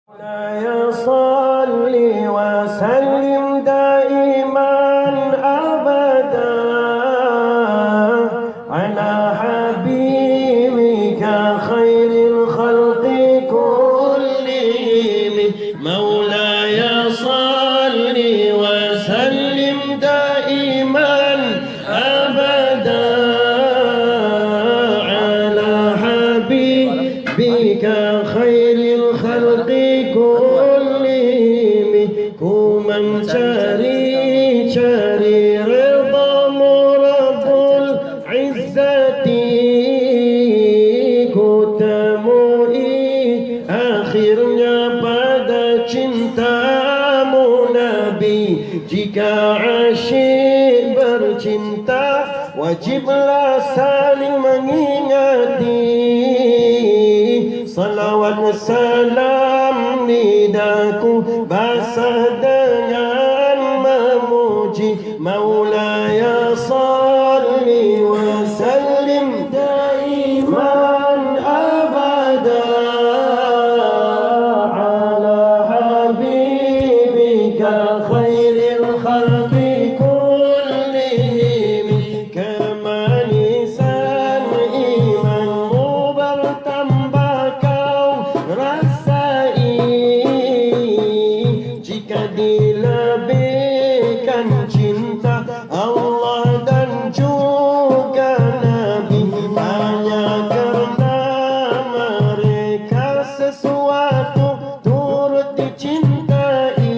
مولاي صل وسلم دائما أبدا على حبيبك خير الخلق كلهم مولاي صل وسلم دائما أبدا على حبيبك خير الخلق كلهم كمن cari ridhamu Rabbul Izzati ku temui akhirnya pada cintamu Nabi. Jika asyik bercinta wajiblah saling mengingati. Salawat salam lidaku basah dengan memuji Maulaya salli wa sallim daiman abada ala habibika khairil khalqi kullihim. Kemanisan imanmu bertambah kau rasai jika dilebihkan cinta Allah dan juga Nabi. Hanya karena mereka sesuatu turut dicintai,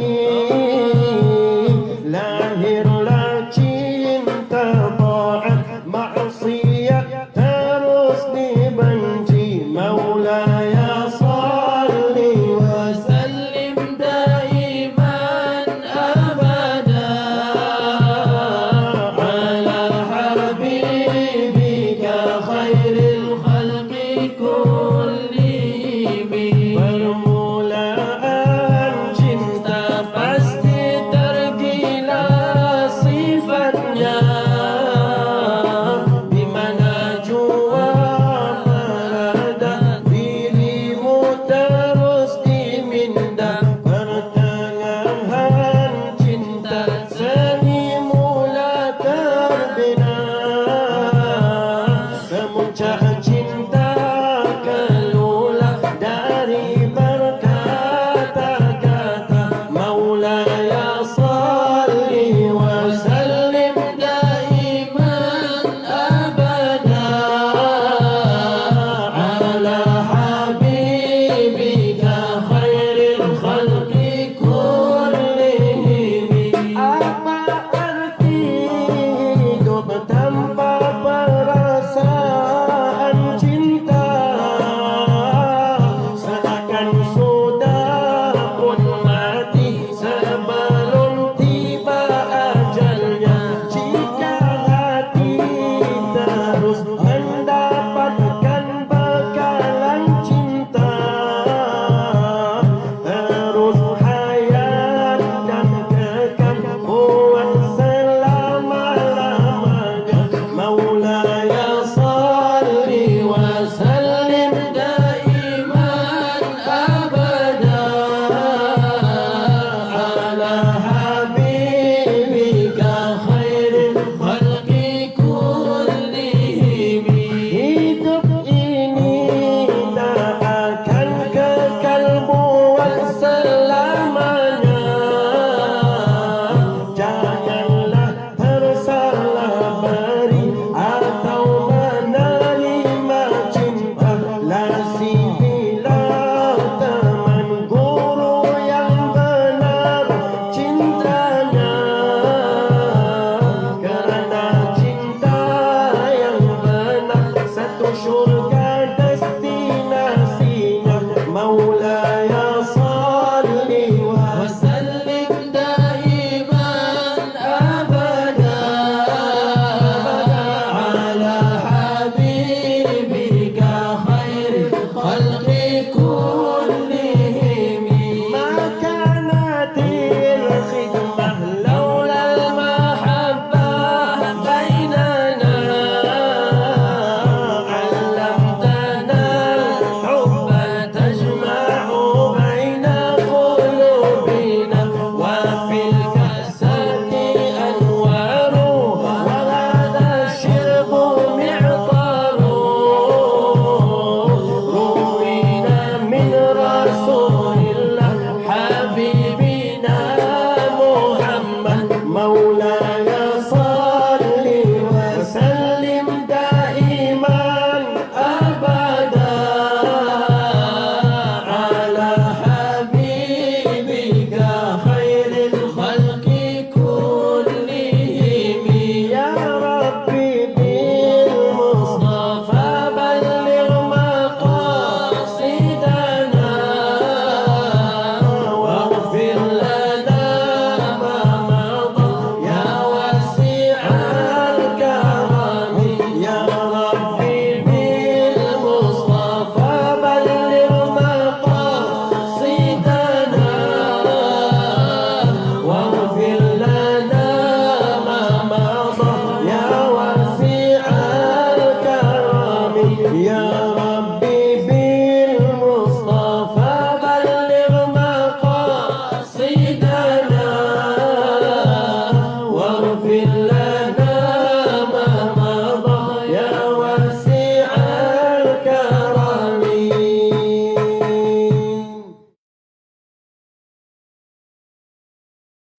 lahirlah cinta taat maksiat terus dibenci. Maulaya salli wa sallim daiman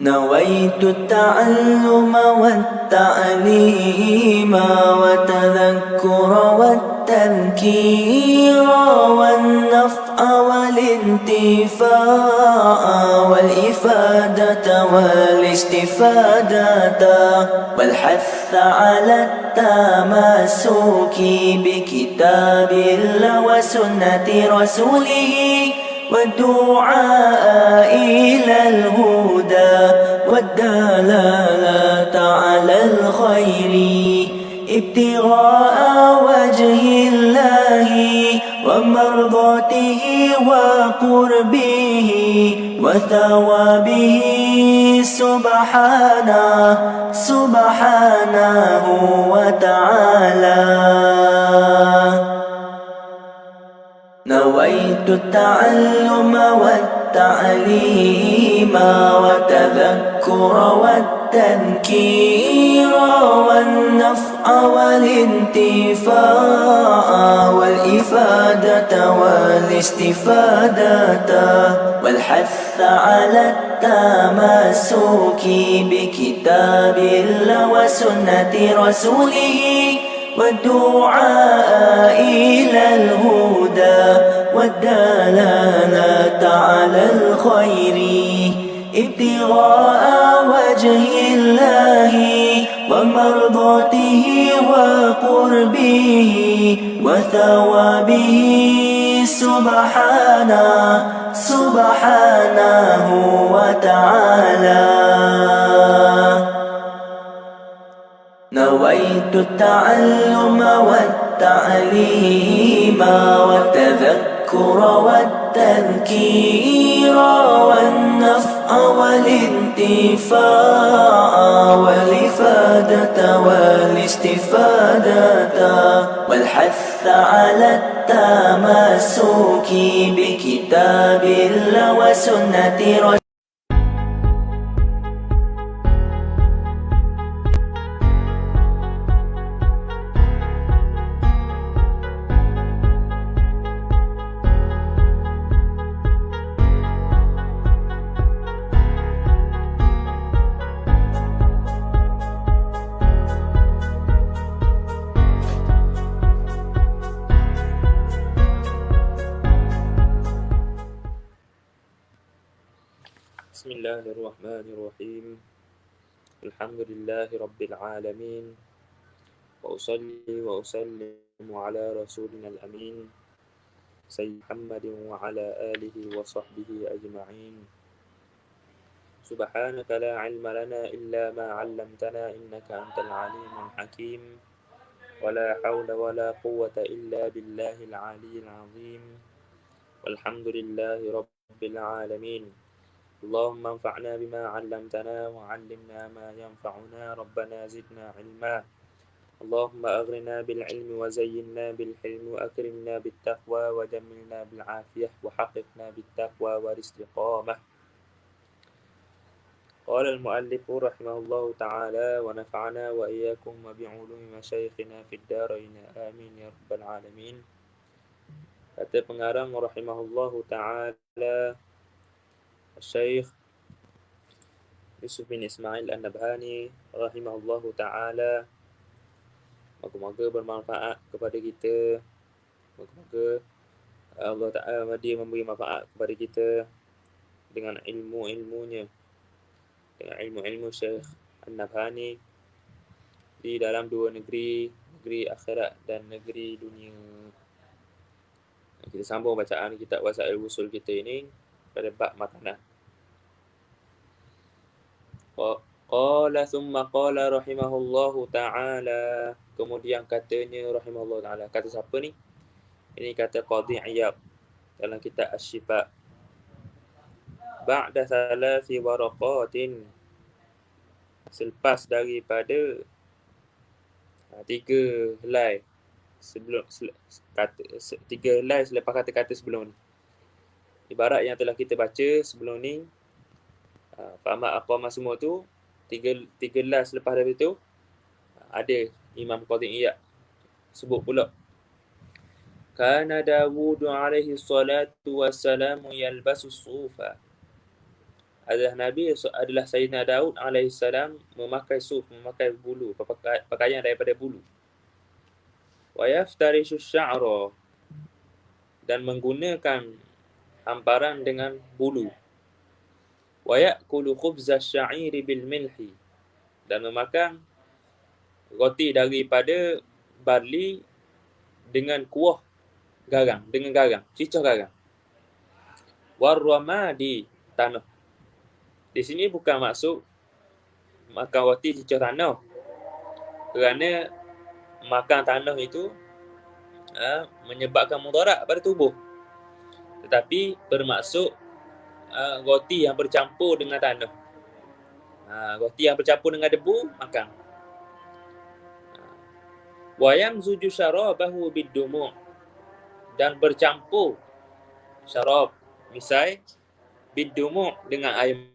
نويت التعلم والتعليم وتذكر والتذكير والنفع والانتفاع والإفادة والاستفادة والحث على التمسك بكتاب الله وسنة رسوله والدعاء إلى الهدى والدلالة على الخير ابتغاء وجه الله ومرضاته وقربه وثوابه سبحانه وتعالى. نويت التعلم والتعليم وتذكر والتذكير والنفع والانتفاع والإفادة والاستفادة والحث على التمسك بكتاب الله وسنة رسوله والدعاء إلى الهدى والدلالة على الخير ابتغاء وجه الله ومرضاته وقربه وثوابه سبحانه وتعالى. نويت التعلم والتعليم والتذكر والتذكير والنفع والانتفاع والإفادة والاستفادة والحث على التمسك بكتاب الله وسنة رسوله. بسم الله الرحمن الرحيم الحمد لله رب العالمين وأصلي وأسلم على رسولنا الأمين سيد محمد وعلى آله وصحبه أجمعين. سبحانك لا علم لنا إلا ما علمتنا إنك أنت العليم الحكيم ولا حول ولا قوة إلا بالله العلي العظيم والحمد لله رب العالمين. اللهم انفعنا بما علمتنا وعلمنا ما ينفعنا ربنا زدنا علما. اللهم أغرنا بالعلم وزينا بالحلم وأكرمنا بالتقوى وجملنا بالعافية وحققنا بالتقوى والاستقامة. قال المؤلف رحمه الله تعالى ونفعنا وإياكم وبعلوم مشايخنا في الدارين آمين يا رب العالمين. Kata pengarang rahimahullahu ta'ala Syekh Yusuf bin Ismail An-Nabhani rahimahullahu ta'ala, moga-moga bermanfaat kepada kita, moga-moga Allah Ta'ala dia memberi manfaat kepada kita dengan ilmu-ilmunya, dengan ilmu-ilmu Syekh An-Nabhani di dalam dua negeri, negeri akhirat dan negeri dunia. Kita sambung bacaan kitab Wasail Wusul kita ini pada bab makanan. Qala thumma qala rahimahullahu ta'ala, kemudian katanya rahimahullahu ta'ala. Kata siapa ni? Ini kata Qadhi Iyad dalam kitab Asy-Syifa. Ba'da thalathi waraqatin, selepas daripada 3 helai sebelum tiga helai selepas kata-kata sebelum ni. Ibarat yang telah kita baca sebelum ni, fa'ama aqama semua tu, tiga helai selepas dari tu ada Imam Qadhi Iyad sebut pula, kana Dawud alaihi salatu wassalamu yalbasu sufa. adalah Nabi adalah Sayyidina Daud alaihissalam memakai suf, memakai bulu, pakaian daripada bulu. Wa yaftarishu sya'ra, dan menggunakan hamparan dengan bulu. Wa ya'kulu khubza sya'iri bil milhi, dan memakan roti daripada barli dengan kuah garang, dengan garang, cicah garang. Warramadi, tanah. Di sini bukan maksud makan roti cicah tanah, kerana makan tanah itu menyebabkan mudarat pada tubuh. Tetapi bermaksud roti yang bercampur dengan tanah. Roti yang bercampur dengan debu, makan. Wa yamzuju syarabahu bid-dumu', dan bercampur syarab, misai, bid-dumu' dengan air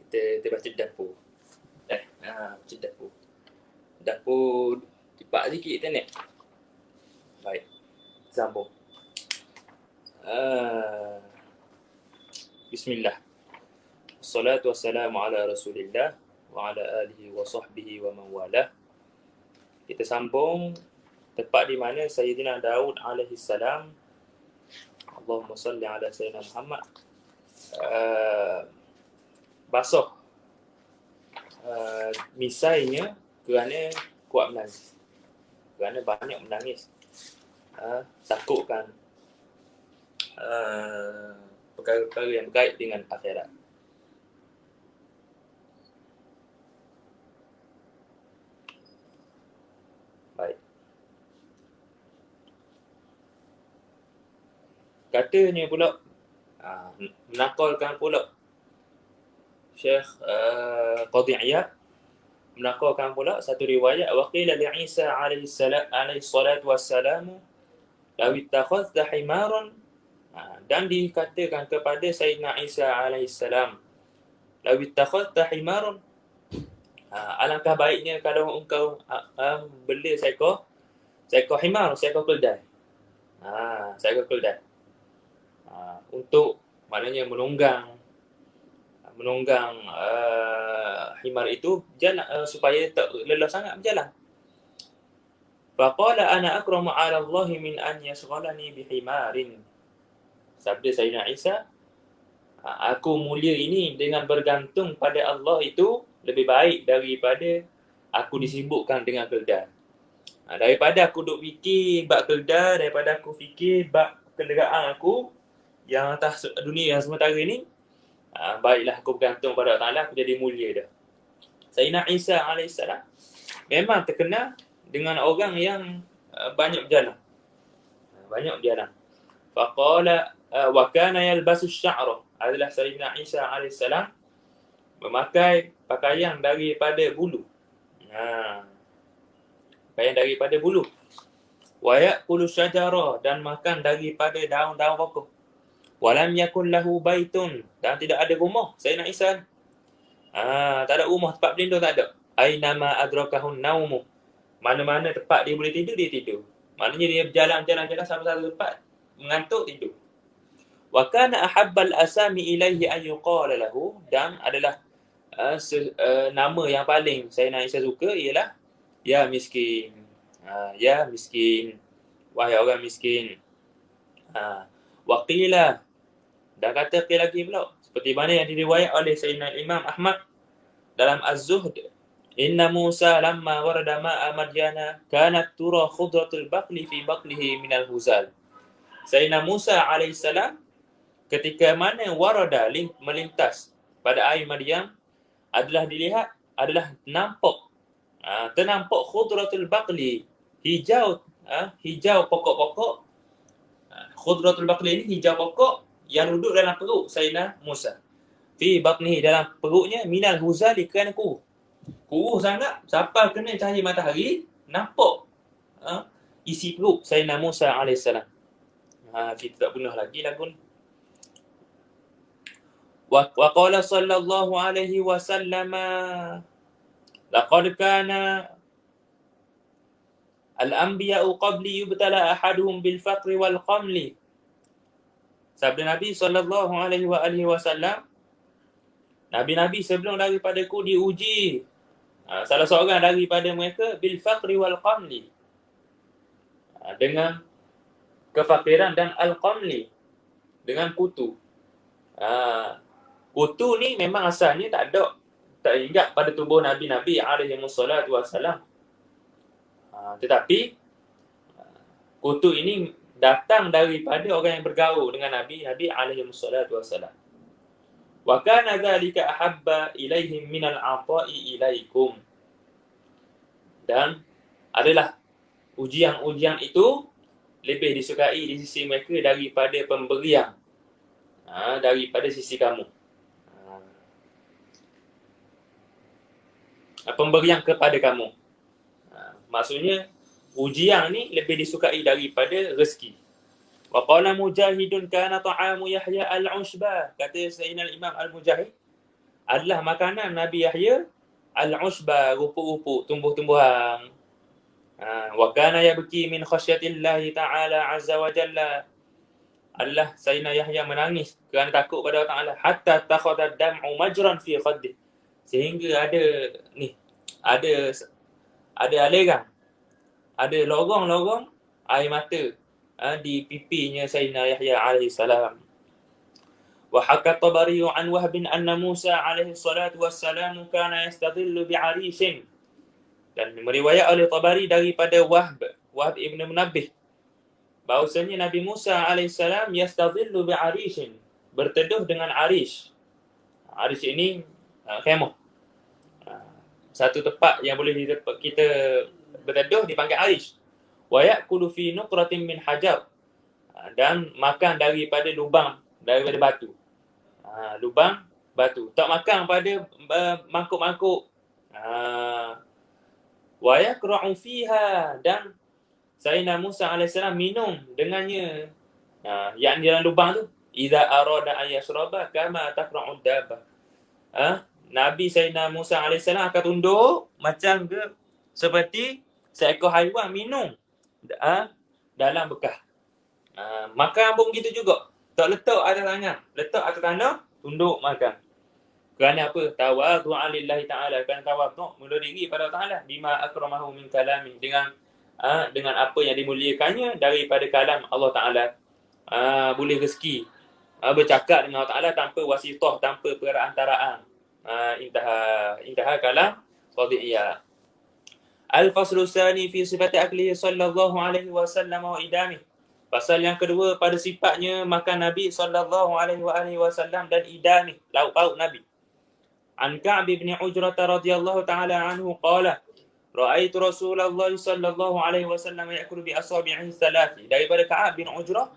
Kita baca dapur. Baca dapur. Dapur cepat sikit kan ni. Baik. Sambung. Bismillah. Assalatu wassalamu ala Rasulillah wa ala alihi wa sahbihi wa man walah. Kita sambung tepat di mana Sayyidina Daud alaihi salam, Allahumma salli ala Sayyidina Muhammad, basuh misainya kerana kuat menangis. Kerana banyak menangis. Takutkan perkara-perkara yang berkait dengan akhirat. Baik. Katanya pula, menakalkan pula Syekh Qadhi Iyad, menakalkan pula satu riwayat, waqila li Isa alaihi salatu wassalamu law ittakhadhta himaran, dan dikatakan kepada Sayyidina Isa alaihi salam, law ittakhadhta himaran, alangkah baiknya kalau engkau beli seekor himar, seekor keldai. Seekor keldai. Untuk maknanya menunggang himar itu jalan, supaya tak lelah sangat berjalan. Faqala ana akramu 'ala Allah min an yashghalani bihimarin. Sabda Sayyidina Isa, aku mulia ini dengan bergantung pada Allah itu lebih baik daripada aku disibukkan dengan keldai. Daripada aku duk fikir bab keldai, daripada aku fikir bab kenderaan aku yang atas dunia yang sementara ini, baiklah aku bergantung pada Allah Ta'ala, aku jadi mulia dah. Sayyidina Isa AS memang terkenal dengan orang yang banyak berjalan. Faqala wa kana yalbasu asy-sya'ra, adalah Sayyidina Isa AS memakai pakaian daripada bulu. Pakaian daripada bulu. Wa ya'kulu syajara, dan makan daripada daun-daun pokok. Walam yakun lahu baitun, dan tidak ada rumah Sayyidina Isa. Tak ada rumah, tempat berlindung tak ada. Ainama adrakahun naumu, mana-mana tempat dia boleh tidur, dia tidur. Maknanya dia berjalan sampai satu tempat, mengantuk, tidur. Wa kana ahabbal asami ilaihi an yuqala lahu, dan adalah nama yang paling Sayyidina Isa suka ialah ya miskin. Ya miskin, wahai orang miskin. Wa qila, dan kata lagi pula, seperti mana yang diriwayat oleh Sayyidina Imam Ahmad dalam Az-Zuhd, inna Musa lamma warada ma'a Madyana kanat tura khudratul baqli fi baqlihi minal huzal. Sayyidina Musa alaihissalam ketika mana warada melintas pada air Madyan, adalah ternampak khudratul baqli, hijau pokok-pokok. Khudratul baqli ini hijau pokok yang duduk dalam perut Sayyidina Musa. Fi batnihi, dalam perutnya, minal huzali, kerana kuruh sangat, sampai kena cahaya matahari, nampak isi perut Sayyidina Musa AS. Kita tak bunuh lagi lagu ni. Wa qala sallallahu alaihi wasallam, laqad kana al-anbiya'u qabli yubtala ahaduhum bil faqri wal qamli. Sabda Nabi sallallahu alaihi wasallam, nabi-nabi sebelum daripadaku diuji, salah seorang daripada mereka, bil faqri wal qamli, dengan kefakiran, dan al-qamli, dengan kutu. Kutu ni memang asalnya tak ingat pada tubuh nabi-nabi alaihi wassalatu wassalam. Tetapi kutu ini datang daripada orang yang bergaul dengan Nabi alaihi wassalatu wassalam. Wa kana dzalika ahabba ilaihim minal ata'i ilaikum, dan adalah ujian-ujian itu lebih disukai di sisi mereka daripada pemberian daripada sisi kamu. Pemberian kepada kamu. Maksudnya ujian ni lebih disukai daripada rezeki. Wa qala Mujahidun kana ta'amu Yahya al-Ushba, kata Sayyidina Imam Al-Mujahid, adalah makanan Nabi Yahya al-ushba, rupuk-rupuk, tumbuh-tumbuhan. Wa kana yabki min khasyatillahi ta'ala azza wa jalla, adalah Sayyidina Yahya menangis kerana takut pada Allah Ta'ala, hatta takhadha dam'u majran fi khaddih, sehingga ada aliran, ada lorong-lorong air mata di pipinya Sayyidina Yahya alaihi salam. Wa haka Tabari an Wahb anna Musa alaihi salatu wassalam kana yastadhillu bi'arishin, dan meriwayat oleh Tabari daripada Wahb ibn Munabbih bahawasanya Nabi Musa AS yastadhillu bi'arishin, berteduh dengan arish. Arish ini khemah. Satu tempat yang boleh kita berteduh dipanggil arish. Wa ya'kulu fi nuqratin min hajar, dan makan daripada lubang, daripada batu. Lubang batu. Tak makan pada mangkuk-mangkuk. Wa yakra'u fiha, dan Sayyidina Musa AS minum dengannya, yang dalam lubang tu. Idza arada ayashraba kama taqra'u dabba. Nabi Sayyidina Musa AS akan tunduk macam seperti seekor haiwan minum dalam bekas. Makan pun begitu juga. Tak letak atas tangan, letak atas tanah, tunduk makan. Kerana apa? Tawadhu'an lillahi ta'ala, kerana tawadhu', merendah diri pada Allah Ta'ala, bima akramahu min kalami, dengan apa yang dimuliakannya daripada kalam Allah Ta'ala. Boleh rezeki bercakap dengan Allah Ta'ala tanpa wasitah, tanpa perantaraan. Intaha kalam qadiyah. Al-faslu tsani fi sifati aklihi sallallahu alaihi wasallam wa idamih. Pasal yang kedua pada sifatnya makan Nabi sallallahu alaihi wasallam dan idamih, lauk pauk Nabi. An Ka'b bin Ujrah radhiyallahu ta'ala anhu qala ra'aitu Rasulullah sallallahu alaihi wasallam ya'kulu bi asabi'ihi salati. Daripada Ka'b bin Ujrah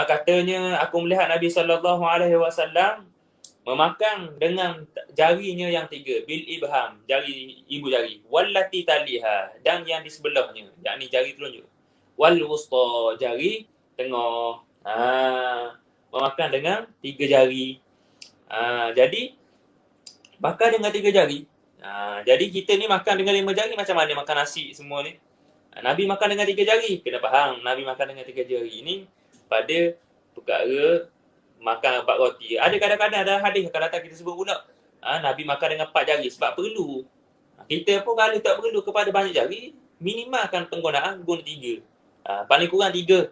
katanya, aku melihat Nabi sallallahu alaihi wasallam memakan dengan jarinya yang tiga, bil ibham, jari ibu jari, wallati taliha, dan yang di sebelahnya, yakni jari telunjuk, wal wusta, jari tengah. Memakan dengan tiga jari. Jadi makan dengan tiga jari. Jadi kita ni makan dengan 5 jari, macam mana makan nasi semua ni? Nabi makan dengan 3 jari. Kena faham, Nabi makan dengan 3 jari ini pada perkara makan 4 roti. Ada kadang-kadang ada hadis akan datang kita sebut pula, Nabi makan dengan 4 jari sebab perlu. Kita pun kalau tak perlu kepada banyak jari, minimalkan penggunaan guna 3. Paling kurang 3.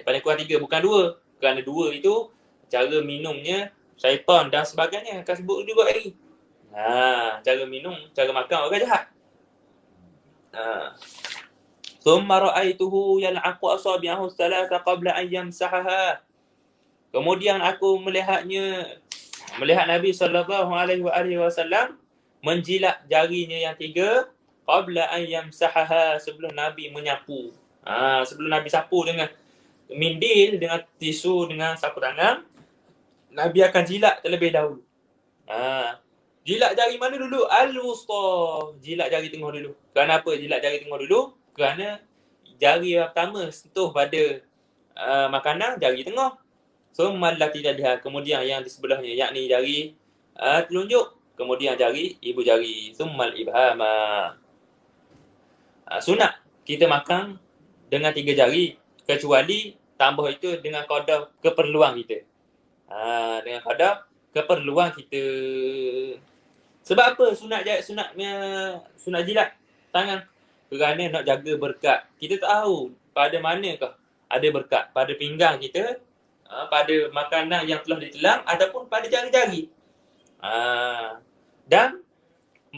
Paling kurang 3, bukan 2. Kerana 2 itu cara minumnya syaitan dan sebagainya akan sebut juga lagi. Cara minum, cara makan orang jahat. Thumma ra'aituhu yal'aqu asabi'ahu thalatha qabla an yamsahaha. Kemudian aku melihat Nabi sallallahu alaihi wasallam menjilat jarinya yang 3 qabla an yamsahaha, sebelum Nabi menyapu. Sebelum Nabi sapu dengan mindil, dengan tisu, dengan sapu tangan, Nabi akan jilat terlebih dahulu. Jilat jari mana dulu? Al-wusta. Jilat jari tengah dulu. Kenapa jilat jari tengah dulu? Kerana jari yang pertama sentuh pada makanan, jari tengah. Summa allati taliha, kemudian yang di sebelahnya, yakni jari telunjuk, kemudian jari ibu jari. Summal ibhama. Sunat kita makan dengan 3 jari, kecuali tambah itu dengan qadar keperluan kita. Dengan qadar keperluan kita. Sebab apa sunat jilat tangan? Kerana nak jaga berkat. Kita tak tahu pada manakah ada berkat, pada pinggang kita, pada makanan yang telah ditelan, ataupun pada jari-jari. Dan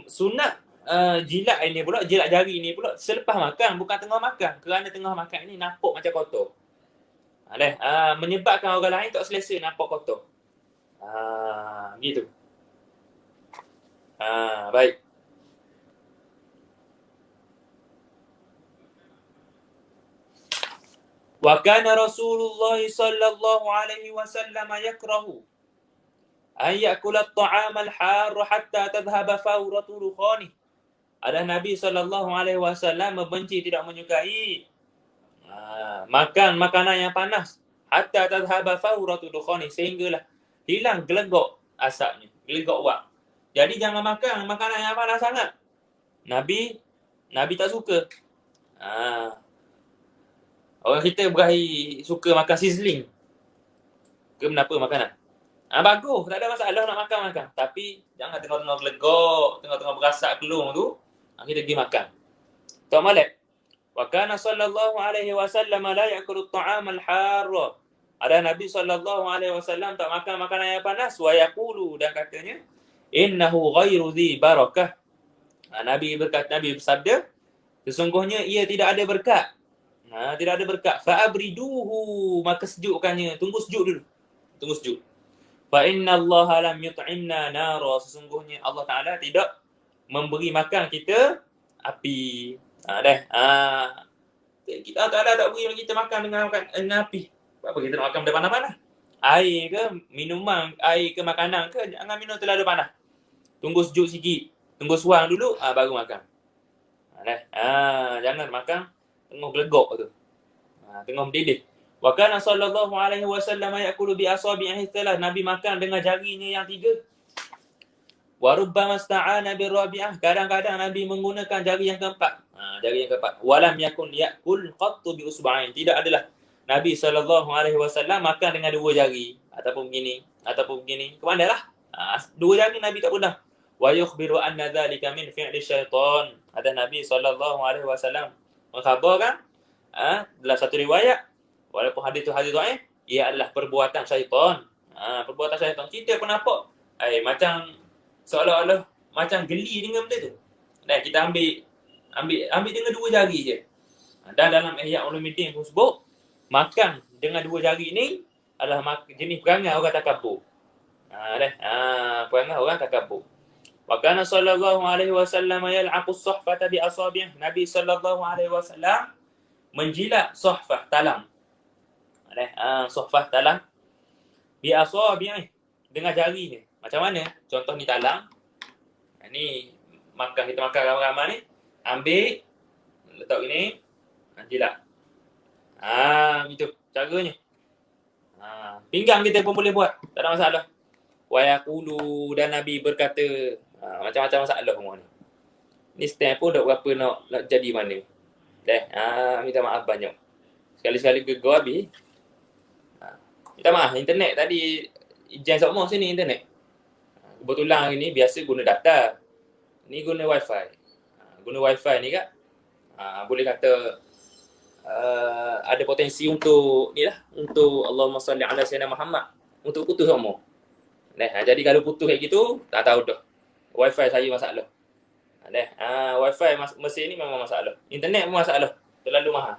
sunat jilat ini pula, jilat jari ini pula selepas makan, bukan tengah makan. Kerana tengah makan ini nampak macam kotor. Menyebabkan orang lain tak selesa nampak kotor. Gitu. Baik. Wa kana Rasulullah sallallahu alaihi wasallam yakrahu an ya'kula at-ta'am al-har hatta tadhhaba fawratu rukhani. Ada Nabi sallallahu alaihi wasallam membenci, tidak menyukai makan makanan yang panas, hatta tadhhaba fawratu rukhani, sehinggalah hilang gelegok asapnya, gelegak uap. Jadi jangan makan makanan yang panas sangat. Nabi tak suka. Orang kita berakhir suka makan sizzling ke kenapa makanan. Bagus, tak ada masalah nak makan. Tapi jangan tengah-tengah gelegak, tengah-tengah berasak kelung tu, kita pergi makan. Tak molek. Wa kana sallallahu alaihi wasallam la ya'kulu at-ta'am al-harra. Ada Nabi sallallahu alaihi wasallam tak makan makanan yang panas, wa yaqulu, dan katanya innahu ghairu dhi barakah. Nabi bersabda, sesungguhnya ia tidak ada berkat. Tidak ada berkat. Fa'abriduhu, maka sejukkannya. Tunggu sejuk. Fa inna Allah lam yut'imna nara, sesungguhnya Allah Taala tidak memberi makan kita api. Kita Taala tak beri kita makan dengan api. Apa kita nak makan benda panas-panas? Air ke minuman, air ke makanan ke, jangan minum terlalu panas. Tunggu sejuk sikit. Tunggu suang dulu, baru makan. Jangan makan tengah gelegak tu. Tengah mendidih. Wa kana sallallahu alaihi wasallam ya'kulu bi asabi'ihi thalath. Nabi makan dengan jarinya yang 3. Wa rubbama ista'ana bir rabi'ah. Kadang-kadang Nabi menggunakan jari yang keempat. Jari yang keempat. Walam yakun ya'kul qattu bi usba'ain. Tidak adalah Nabi sallallahu alaihi wasallam makan dengan 2 jari ataupun begini. Kemanalah? 2 jari Nabi tak pernah. Wa yukhbiru anna dhalika min fi'li syaitan. Ada Nabi sallallahu alaihi wasallam mengkhabarkan dalam satu riwayat, walaupun hadis tu hadis dhaif, ia adalah perbuatan syaitan. Perbuatan syaitan. Kita pun nampak macam seolah-olah macam geli dengan benda tu. Dan kita ambil dengan 2 jari je. Dan dalam Ihya Ulumuddin pun sebut, makan dengan 2 jari ni adalah jenis perangai orang takabur. Perangai orang takabur. Wa kana sallallahu alaihi wasallam yal'aqu as-sahfata bi asabi'ih. Nabi sallallahu alaihi wasallam menjilat sahfah talang. Sahfah talang bi asabi'ih, dengan jarinya. Macam mana? Contoh ni talang. Ni kita makan ramai-ramai ni, ambil letak gini, jilat. Gitu caranya. Pinggang kita pun boleh buat, tak ada masalah. Wa yaqulu, dan Nabi berkata, macam-macam masalah semua ni. Ni stand pun dah berapa nak jadi mana. Minta maaf banyak. Sekali-sekali gegar habis. Minta maaf, internet tadi jen semua sini internet. Kebetulan hari ni biasa guna data. Ni guna wifi. Guna wifi ni kak, boleh kata ada potensi untuk ni lah, untuk Allahumma salli ala sayyidina Muhammad, untuk putus semua. Jadi kalau putus kayak gitu, tak tahu dah. Wifi saya masalah. Wifi mesin ni memang masalah. Internet pun masalah. Terlalu mahal.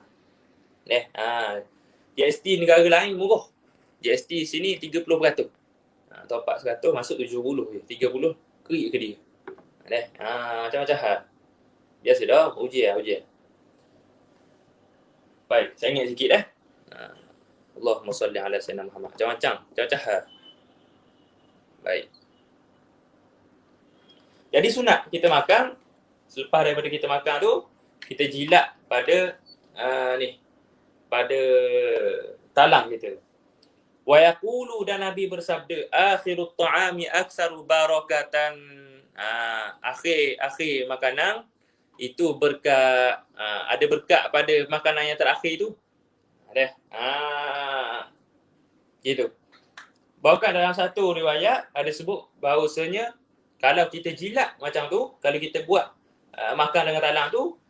GST negara lain murah. GST sini 30%. Top up 100 masuk 70 je. 30 kerik ke dia. Macam-macam hal. Biasa dah, ujian. Baik, saya ingat sikit Allahumma salli ala sayyidina Muhammad. Macam-macam hal. Baik. Jadi sunat kita makan, selepas daripada kita makan tu, kita jilat pada pada talang kita. Wa yaqulu, dan Nabi bersabda, akhirut ta'ami aktsaru barakatan. Akhir makanan itu berkat, ada berkat pada makanan yang terakhir tu. Gitu. Bahkan dalam satu riwayat ada sebut bahawasanya kalau kita jilat macam tu, kalau kita buat makan dengan talang tu,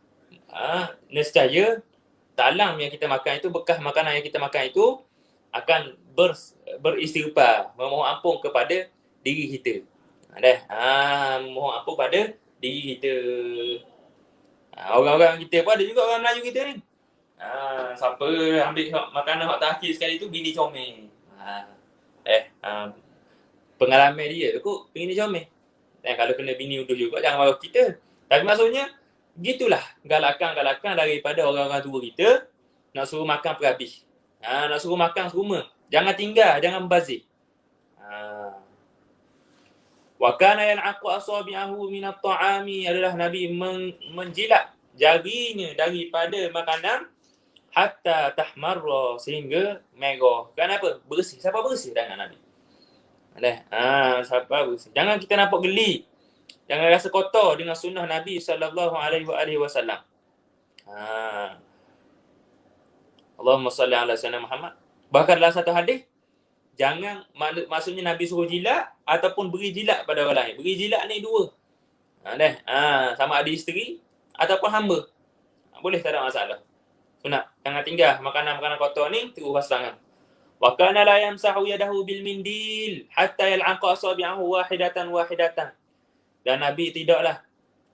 nescaya talang yang kita makan itu, bekas makanan yang kita makan itu akan beristighfar, memohon ampun kepada diri kita. Memohon ampun pada diri kita. Orang-orang kita pun ada juga, orang Melayu kita ni. Siapa ambil makanan hak terakhir sekali tu, bini comel. Pengalaman dia kot, bini comel. Dan kalau kena bini uduh juga, jangan marah kita. Tapi maksudnya, gitulah galakan-galakan daripada orang-orang tua kita, nak suruh makan perhabis. Nak suruh makan semua. Jangan tinggal, jangan membazir. Wa kana yan'aqu asabi'ahu min at-ta'ami, adalah Nabi menjilat jarinya daripada makanan hatta tahmarra, sehingga merah. Kenapa? Bersih. Siapa bersih tangan Nabi? Siapa bagus. Jangan kita nampak geli. Jangan rasa kotor dengan sunnah Nabi sallallahu alaihi wasallam. Allahumma salli ala sayyidina Muhammad. Bahkan dalam satu hadis, jangan maksudnya Nabi suruh jilat ataupun beri jilat pada orang lain. Beri jilat ni dua. Sama ada isteri ataupun hamba. Boleh, tak ada masalah. Sunat. Jangan tinggal makanan-makanan kotor ni terus basuh tangan. Wa kana la yamsahu yadahu bil mindil hatta yal'aqa asabi'ahu wahidatan. Dan Nabi tidaklah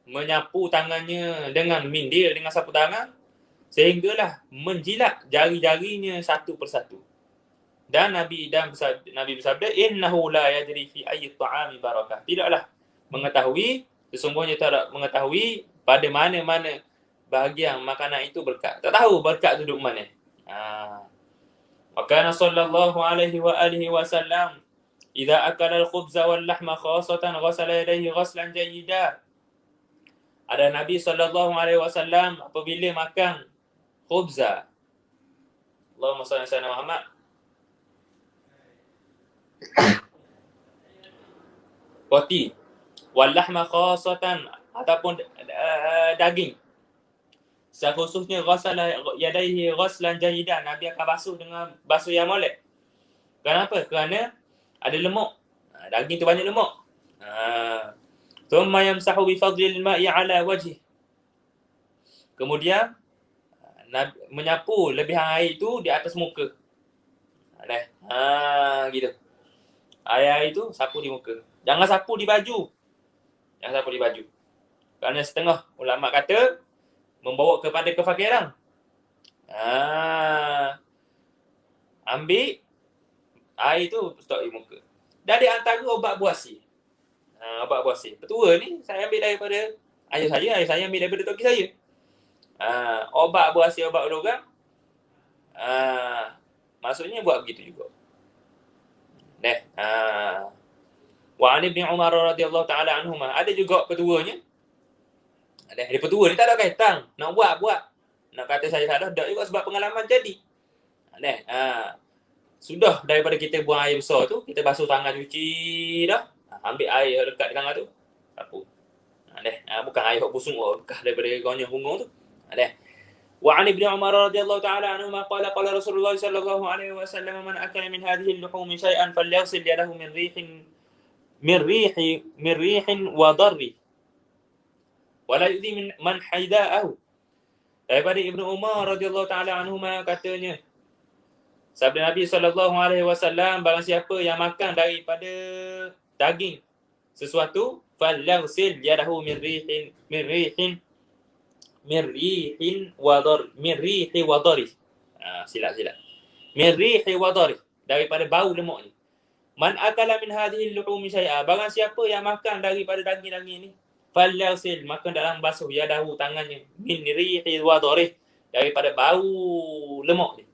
menyapu tangannya dengan mindil, dengan sapu tangan, sehinggalah menjilat jari-jarinya satu persatu. Dan Nabi bersabda, innahu la yadri fi ayyi ta'ami barakah. Tidaklah mengetahui, sesungguhnya tidak mengetahui pada mana-mana bahagian makanan itu berkat. Tak tahu berkat duduk mana. Wa kana sallallahu alaihi wa alihi wasallam idza akala al-khubza wal lahma khassatan ghasala yadayhi ghaslan jayyida. Ada Nabi sallallahu alaihi wasallam apabila makan khubza, Allahumma salli ala sayyidina Muhammad, roti, wal lahma khassatan ataupun daging, sekhususnya ghasala yadayhi ghaslan jayidan, Nabi akan basuh dengan basuh yang molek. Kenapa? Kerana ada lemak. Daging tu banyak lemak. Thumma yamsahu bi fadlil ma'i ala wajhi. Kemudian menyapu lebihan air itu di atas muka. Gitu. Air itu sapu di muka. Jangan sapu di baju. Kerana setengah ulama kata membawa kepada kefakiran. Ambil air tu stok di muka. Dan di antara obat buasi. Obat buasi. Petua ni saya ambil daripada ayah saya ambil daripada toki saya. Obat buasi, obat logam. Maksudnya buat begitu juga. Wa an Ibn Umar radhiyallahu ta'ala anhuma. Ada juga petuanya. Dia petua ni tak ada kaitan. Nak buat. Nak kata saya salah, tak juga sebab pengalaman jadi. Sudah daripada kita buang air besar tu, kita basuh tangan, cuci dah. Ambil air dekat di tangan tu, sapu. Bukan air hok busung bekas daripada gaunya hungung tu. Wa an Ibn Umar radhiyallahu ta'ala anhuma qala Rasulullah sallallahu alaihi wasallam man akala min hadhihi al-luhum shay'an falyaghsil yadahu min rihin wa darri wala yu'dhi man haida'ahu. Daripada Ibnu Umar radhiyallahu ta'ala anhuma katanya, sabda Nabi sallallahu alaihi wasallam, barang siapa yang makan daripada daging sesuatu, falyaghsil yadahu min rihin wa darri. Silap. Min rihi wa darri, daripada bau lemak ni. Man akala min hadhihi al-luhum syai'a, barang siapa yang makan daripada daging-daging ni, falyaghsil, makan dalam basuh yadahu, tangannya, min rihi wa darri, daripada bau lemak ni.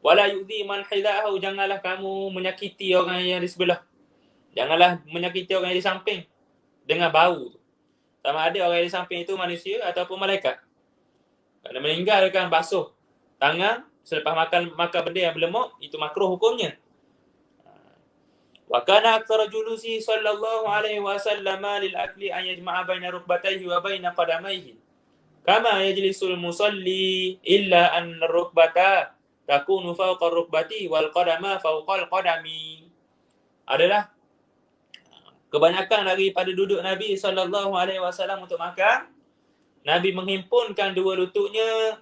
Wala yu'dhi man hida'ahu, janganlah kamu menyakiti orang yang di sebelah. Janganlah menyakiti orang yang di samping dengan bau. Sama ada orang yang di samping itu manusia ataupun malaikat. Kalau meninggalkan basuh tangan selepas makan benda yang berlemak, itu makruh hukumnya. Wa kana aktsara julusi sallallahu alaihi wasallam lil akli an yajma'a baina rukbatayhi wa baina qadamayhi. Kama yajlisul musalli illa an rukbata takunu fawqa rukbati wal qadama fawqa al qadami. Adalah kebanyakan daripada duduk Nabi sallallahu alaihi wasallam untuk makan, Nabi menghimpunkan dua lututnya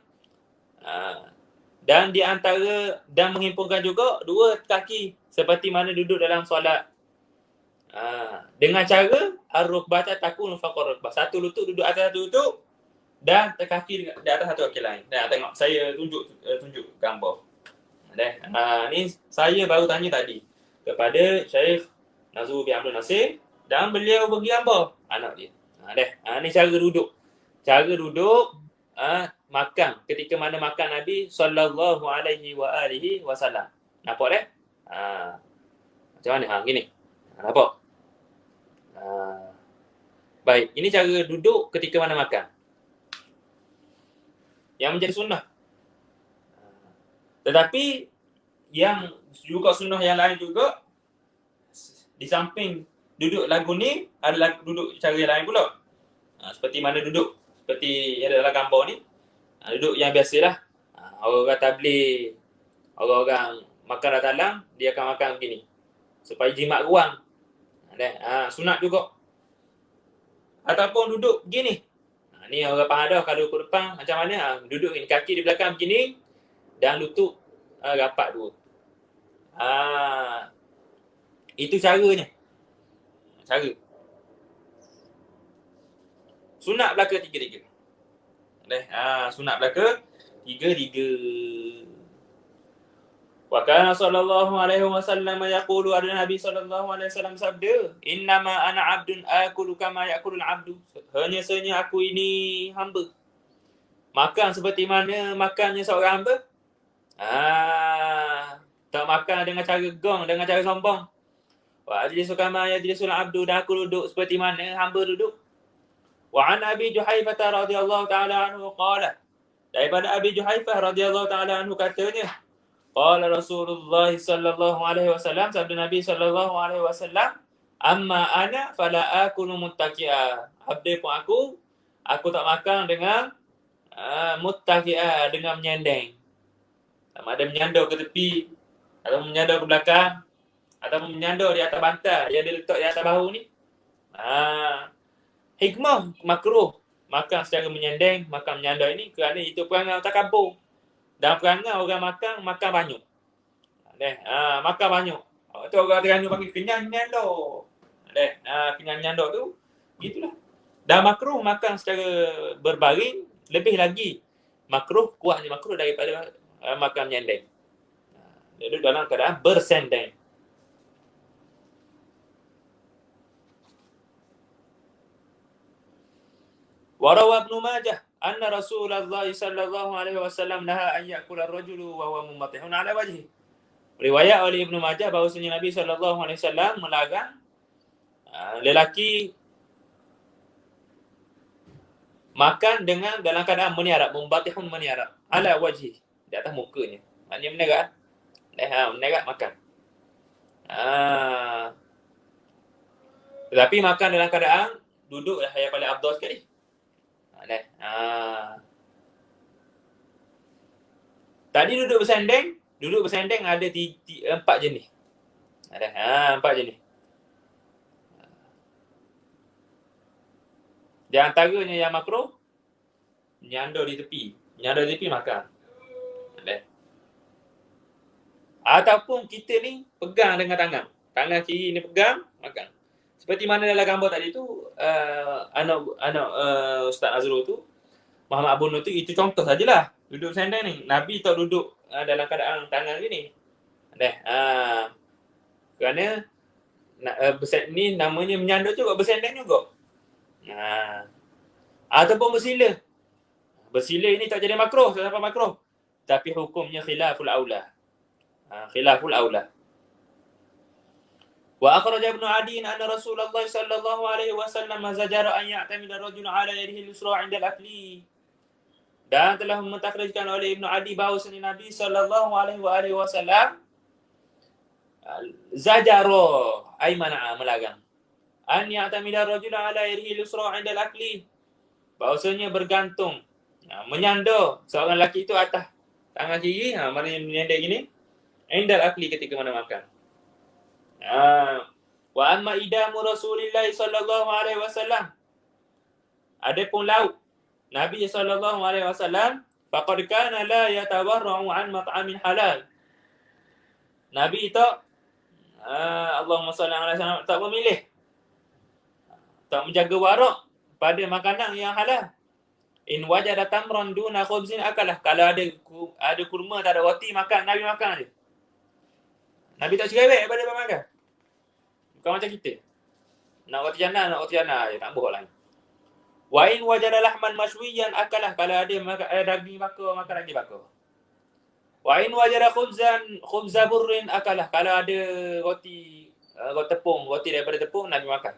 dan di antara, dan menghimpunkan juga dua kaki seperti mana duduk dalam solat. Dengan cara ar-rukbata takunu fawqa rukbah. Satu lutut duduk atas satu lutut dan kaki di atas satu kaki lain. Tengok saya tunjuk gambar. Ni saya baru tanya tadi kepada Syekh Nazrul bin Abdul Nasir dan beliau bagi gambar anak dia. Ni cara duduk. Cara duduk makan ketika mana makan Nabi sallallahu alaihi wa alihi wasallam. Nampak dah? Macam mana? Gini. Nampak? Baik, ini cara duduk ketika mana makan. Yang menjadi sunnah. Tetapi yang juga sunnah yang lain juga, di samping duduk lagu ni adalah duduk cara yang lain pula. Seperti mana duduk seperti yang dalam gambar ni. Duduk yang biasalah. Orang-orang tabligh, orang-orang makan dah talang, dia akan makan begini. Supaya jimat ruang. Sunat juga. Ataupun duduk begini. Ni orang faham dah kalau ikut depan macam mana. Duduk ni, kaki di belakang begini dan lutut rapat dua. Itu caranya. Cara. Sunat belaka tiga-tiga. Sunat belaka tiga-tiga. Wa kana sallallahu alaihi wasallam yaqulu, ada Nabi sallallahu alaihi wasallam sabda, innama ana abdun akulu kama yakulul abdu. Hanya aku ini hamba. Makan seperti mana makannya seorang hamba. Tak makan dengan cara gong, dengan cara sombong. Wa ajlisu kama yajlisul abdu, dan aku duduk seperti mana hamba duduk. Wa an Abi Juhaifah radhiyallahu ta'ala anhu qala, daripada Abi Juhaifah radhiyallahu ta'ala anhu katanya, qala Rasulullah sallallahu alaihi wasallam, sabda Nabi sallallahu alaihi wasallam, amma ana fala akulu muttaqi'a. Abdi pun aku tak makan dengan muttaqi'a, dengan menyandang. Sama ada menyandar ke tepi, atau menyandar ke belakang, atau menyandar di atas bantal yang dia letak di atas bahu ni. Hikmah makruh makan secara menyandang, makan menyandar ini kerana itu perangai takabur. Dan perangai orang makan banyak. Makan banyak. Tu orang Terengganu panggil kenyang nyandar. Kenyang nyandar tu gitulah. Dan makruh makan secara berbaring, lebih lagi makruh, kuatnya makruh daripada makan menyandang. Dia dalam keadaan bersandang. Warawa Ibnu Majah anna Rasulullah sallallahu alaihi wasallam naha an ya'kula ar-rajulu wa huwa mumatihun ala wajhi. Riwayat oleh Ibnu Majah bahawasanya Nabi sallallahu alaihi wasallam melarang lelaki makan dengan dalam keadaan meniarap, mumbatihun meniarap ala wajhi, di atas mukanya. Maknanya menerak. Menerak makan. Tetapi makan dalam keadaan duduk yang paling afdal sekali. Tadi duduk bersanding ada 4 jenis. Ada 4 jenis. Di antaranya yang makruh, menyandar di tepi makan. Ataupun kita ni pegang dengan tangan kiri ni pegang makan. Seperti mana dalam gambar tadi tu, anak Ustaz Azrul tu, Muhammad Abu Nur tu, itu contoh sajalah. Duduk sandal ni. Nabi tak duduk dalam keadaan tangan gini. Kerana ni namanya menyandar juga, bersandang juga. Ataupun bersila. Bersila ini tak jadi makruh, tak sampai makruh. Tapi hukumnya khilaful aula. Khilaful aula. Wa akhraja Ibnu Adi anna Rasulullah sallallahu alaihi wasallam zajara an ya'tamida ar-rajul ala yadihi al-yusra 'inda al-akli. Dan telah mentakhrijkan oleh Ibnu Adi bahawasanya Nabi sallallahu alaihi wasallam zajara ay mana'a, melarang, an ya'tamida ar-rajul ala yadihi al-yusra 'inda al-akli, bahawasanya bergantung, menyandar seorang lelaki itu atas tangan kiri, mana yang menyandar gini, 'inda al-akli, ketika mana makan. Wa amma idamu Rasulillah sallallahu alaihi wasallam, adapun lauk Nabi sallallahu alaihi wasallam, faqad kana la yatawarra'u an mat'amin halal. Nabi tak Allahumma salli ala sayyidina, tak memilih, tak menjaga warak pada makanan yang halal. In wajada tamran duna khubzin akalah, kalau ada kurma tak ada roti, makan, Nabi makan je. Nabi tak cerewet pada makan. Bukan macam kita. Nak roti jana je, tak buat lain. Wa in wajada lahman mashwiyan akalah, kalau ada daging bakar, makan daging bakar. Wa in wajada khubza burrin akalah, kalau ada roti tepung, roti daripada tepung, Nabi makan.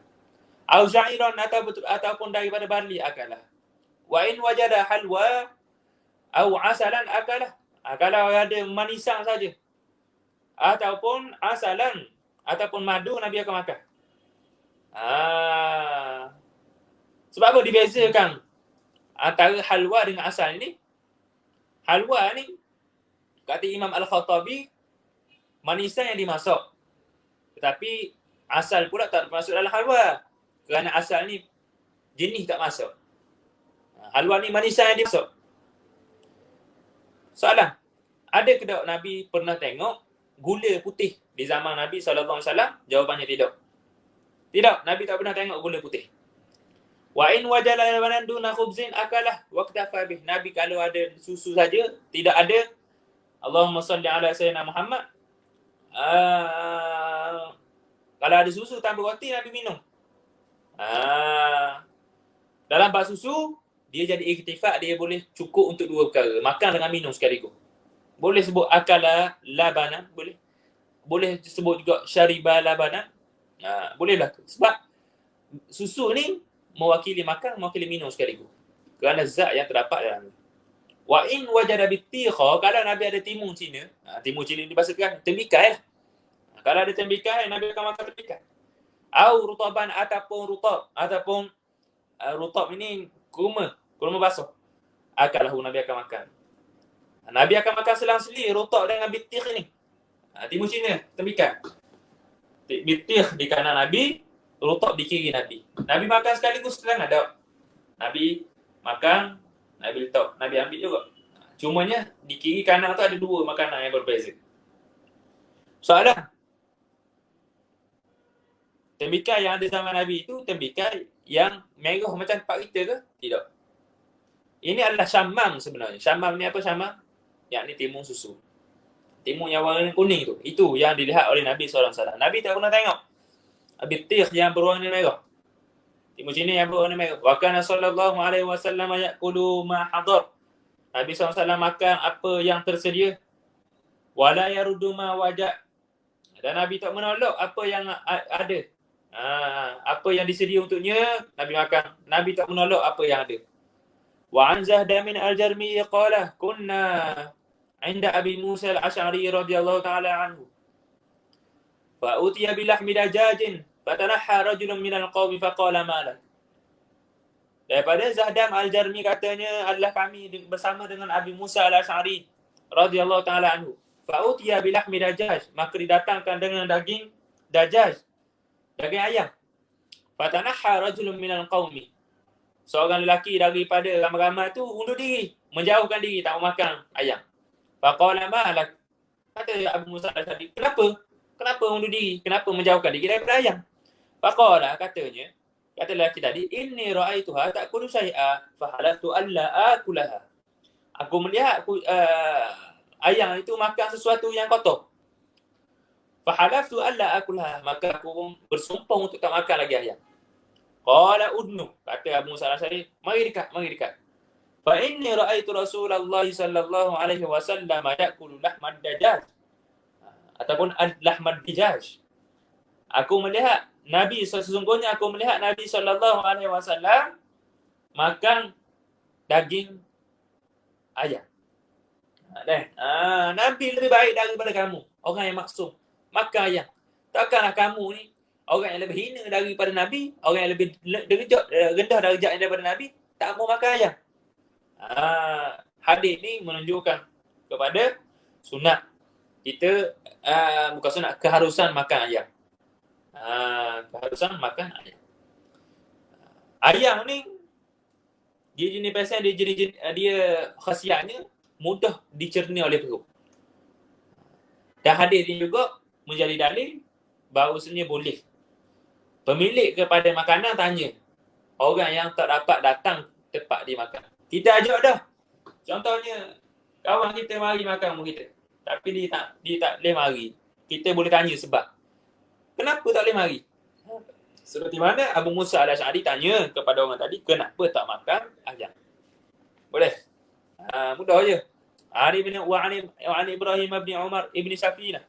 Au sya'iran, ataupun daripada barli akalah. Wa in wajada halwa au asalan akalah, kalau ada manisan saja, ataupun asalan, ataupun madu Nabi akan makan. Sebab apa dibezakan antara halwa dengan asal ni? Halwa ni, kata Imam Al-Khattabi, manisan yang dimasak. Tetapi asal pula tak masuk dalam halwa. Kerana asal ni jenis tak masuk. Halwa ni manisan yang dimasak. Soalan, ada ke tak Nabi pernah tengok gula putih di zaman Nabi SAW? Jawapannya tidak. Tidak, Nabi tak pernah tengok gula putih. Wa in wajala labanan duna khubzin akalah waqtafa bih. Nabi kalau ada susu saja, tidak ada, Allahumma salli ala sayyidina Muhammad. Kalau ada susu tanpa roti, Nabi minum. Dalam bab susu, dia jadi iktifak, dia boleh cukup untuk dua perkara, makan dengan minum sekaligus. Boleh sebut akala labanan, boleh. Boleh sebut juga syariba labanan. Bolehlah. Sebab susu ni mewakili makan, mewakili minum sekaligus. Kerana zat yang terdapat dalam. Wa in wajada bitikha, kalau Nabi ada timun Cina, timun Cina ni bahasa kan, tembikai lah. Kalau ada tembikai, Nabi akan makan tembikai. Au rutaban ataupun rutab ini kurma basah. Akalahu, Nabi akan makan. Nabi akan makan selang-seli rutab dengan bitikh ni. Timun Cina, tembikai. Bitikh di kanan Nabi, rutab di kiri Nabi. Nabi makan sekaligus selang ada. Nabi makan, Nabi letak, Nabi ambil juga. Cumanya di kiri kanan tu ada dua makanan yang berbeza. Soalan, tembikai yang ada zaman Nabi itu tembikai yang merah macam tempat kita ke? Tidak. Ini adalah syamam sebenarnya. Syamam ni apa syamam? Yang ni timun susu. Timun yang warna kuning tu. Itu yang dilihat oleh Nabi SAW. Nabi tak pernah tengok bitikh yang berwarna merah. Timun Cina yang berwarna merah. Wa kana sallallahu alaihi wasallam yaqulu ma hadar. Nabi SAW makan apa yang tersedia. Wala yaruddu ma wajad. Dan Nabi tak menolak apa yang ada. Apa yang disedia untuknya, Nabi makan. Nabi tak menolak apa yang ada. Wa an Zahdamin al-Jarmi qala kunna 'inda Abi Musa al-Asy'ari radhiyallahu ta'ala anhu. Fa utiya bi lahmi dajajin fatanahha rajulun minal qawmi faqala ma lak. Daripada Zahdam al-Jarmi katanya adalah kami bersama dengan Abi Musa al-Asy'ari radhiyallahu ta'ala anhu. Fa utiya bi lahmi dajaj, maka didatangkan dengan daging dajaj, daging ayam. Fatanahha rajulun minal qawmi, seorang lelaki daripada ramai-ramai tu undur diri, menjauhkan diri, tak mau makan ayam. Faqala ma lak, kata Abu Musa al-Asy'ari, kenapa undur diri, kenapa menjauhkan diri daripada ayam? Faqala, kata lelaki tadi, inni ra'aituha ta'kulu syai'a fahalatu alla akulaha. Aku melihat ayam itu makan sesuatu yang kotor. Fahalaftu alla akulaha, maka aku bersumpah untuk tak makan lagi ayam. Qala udnu, kata Abu Musa al-Asy'ari, mari dekat. Fa inni ra'aitu Rasulullah sallallahu alaihi wasallam ya'kulu lahmad dajaj ataupun lahmad dijaj. Aku melihat Nabi, sesungguhnya aku melihat Nabi sallallahu alaihi wasallam makan daging ayam. Nabi lebih baik daripada kamu, orang yang maksum, makan ayam. Takkanlah kamu ni orang yang lebih hina daripada Nabi, orang yang lebih rendah darjatnya daripada Nabi, tak mau makan ayam. Hadis ni menunjukkan kepada sunat kita, bukan sunat, keharusan makan ayam. Keharusan makan ayam. Ayam ni dia jenis pasal dia khasiatnya mudah dicerna oleh perut. Dan hadis ini juga menjadi dalil bahawasanya boleh pemilik kepada makanan tanya orang yang tak dapat datang tempat dia makan. Kita ajak dah. Contohnya kawan kita mari makan rumah kita, tapi dia tak boleh mari. Kita boleh tanya sebab. Kenapa tak boleh mari? Seperti mana Abu Musa al-Asy'ari tanya kepada orang tadi, kenapa tak makan ayam? Boleh. Mudah je. An Ibrahim bin Umar ibn Safina.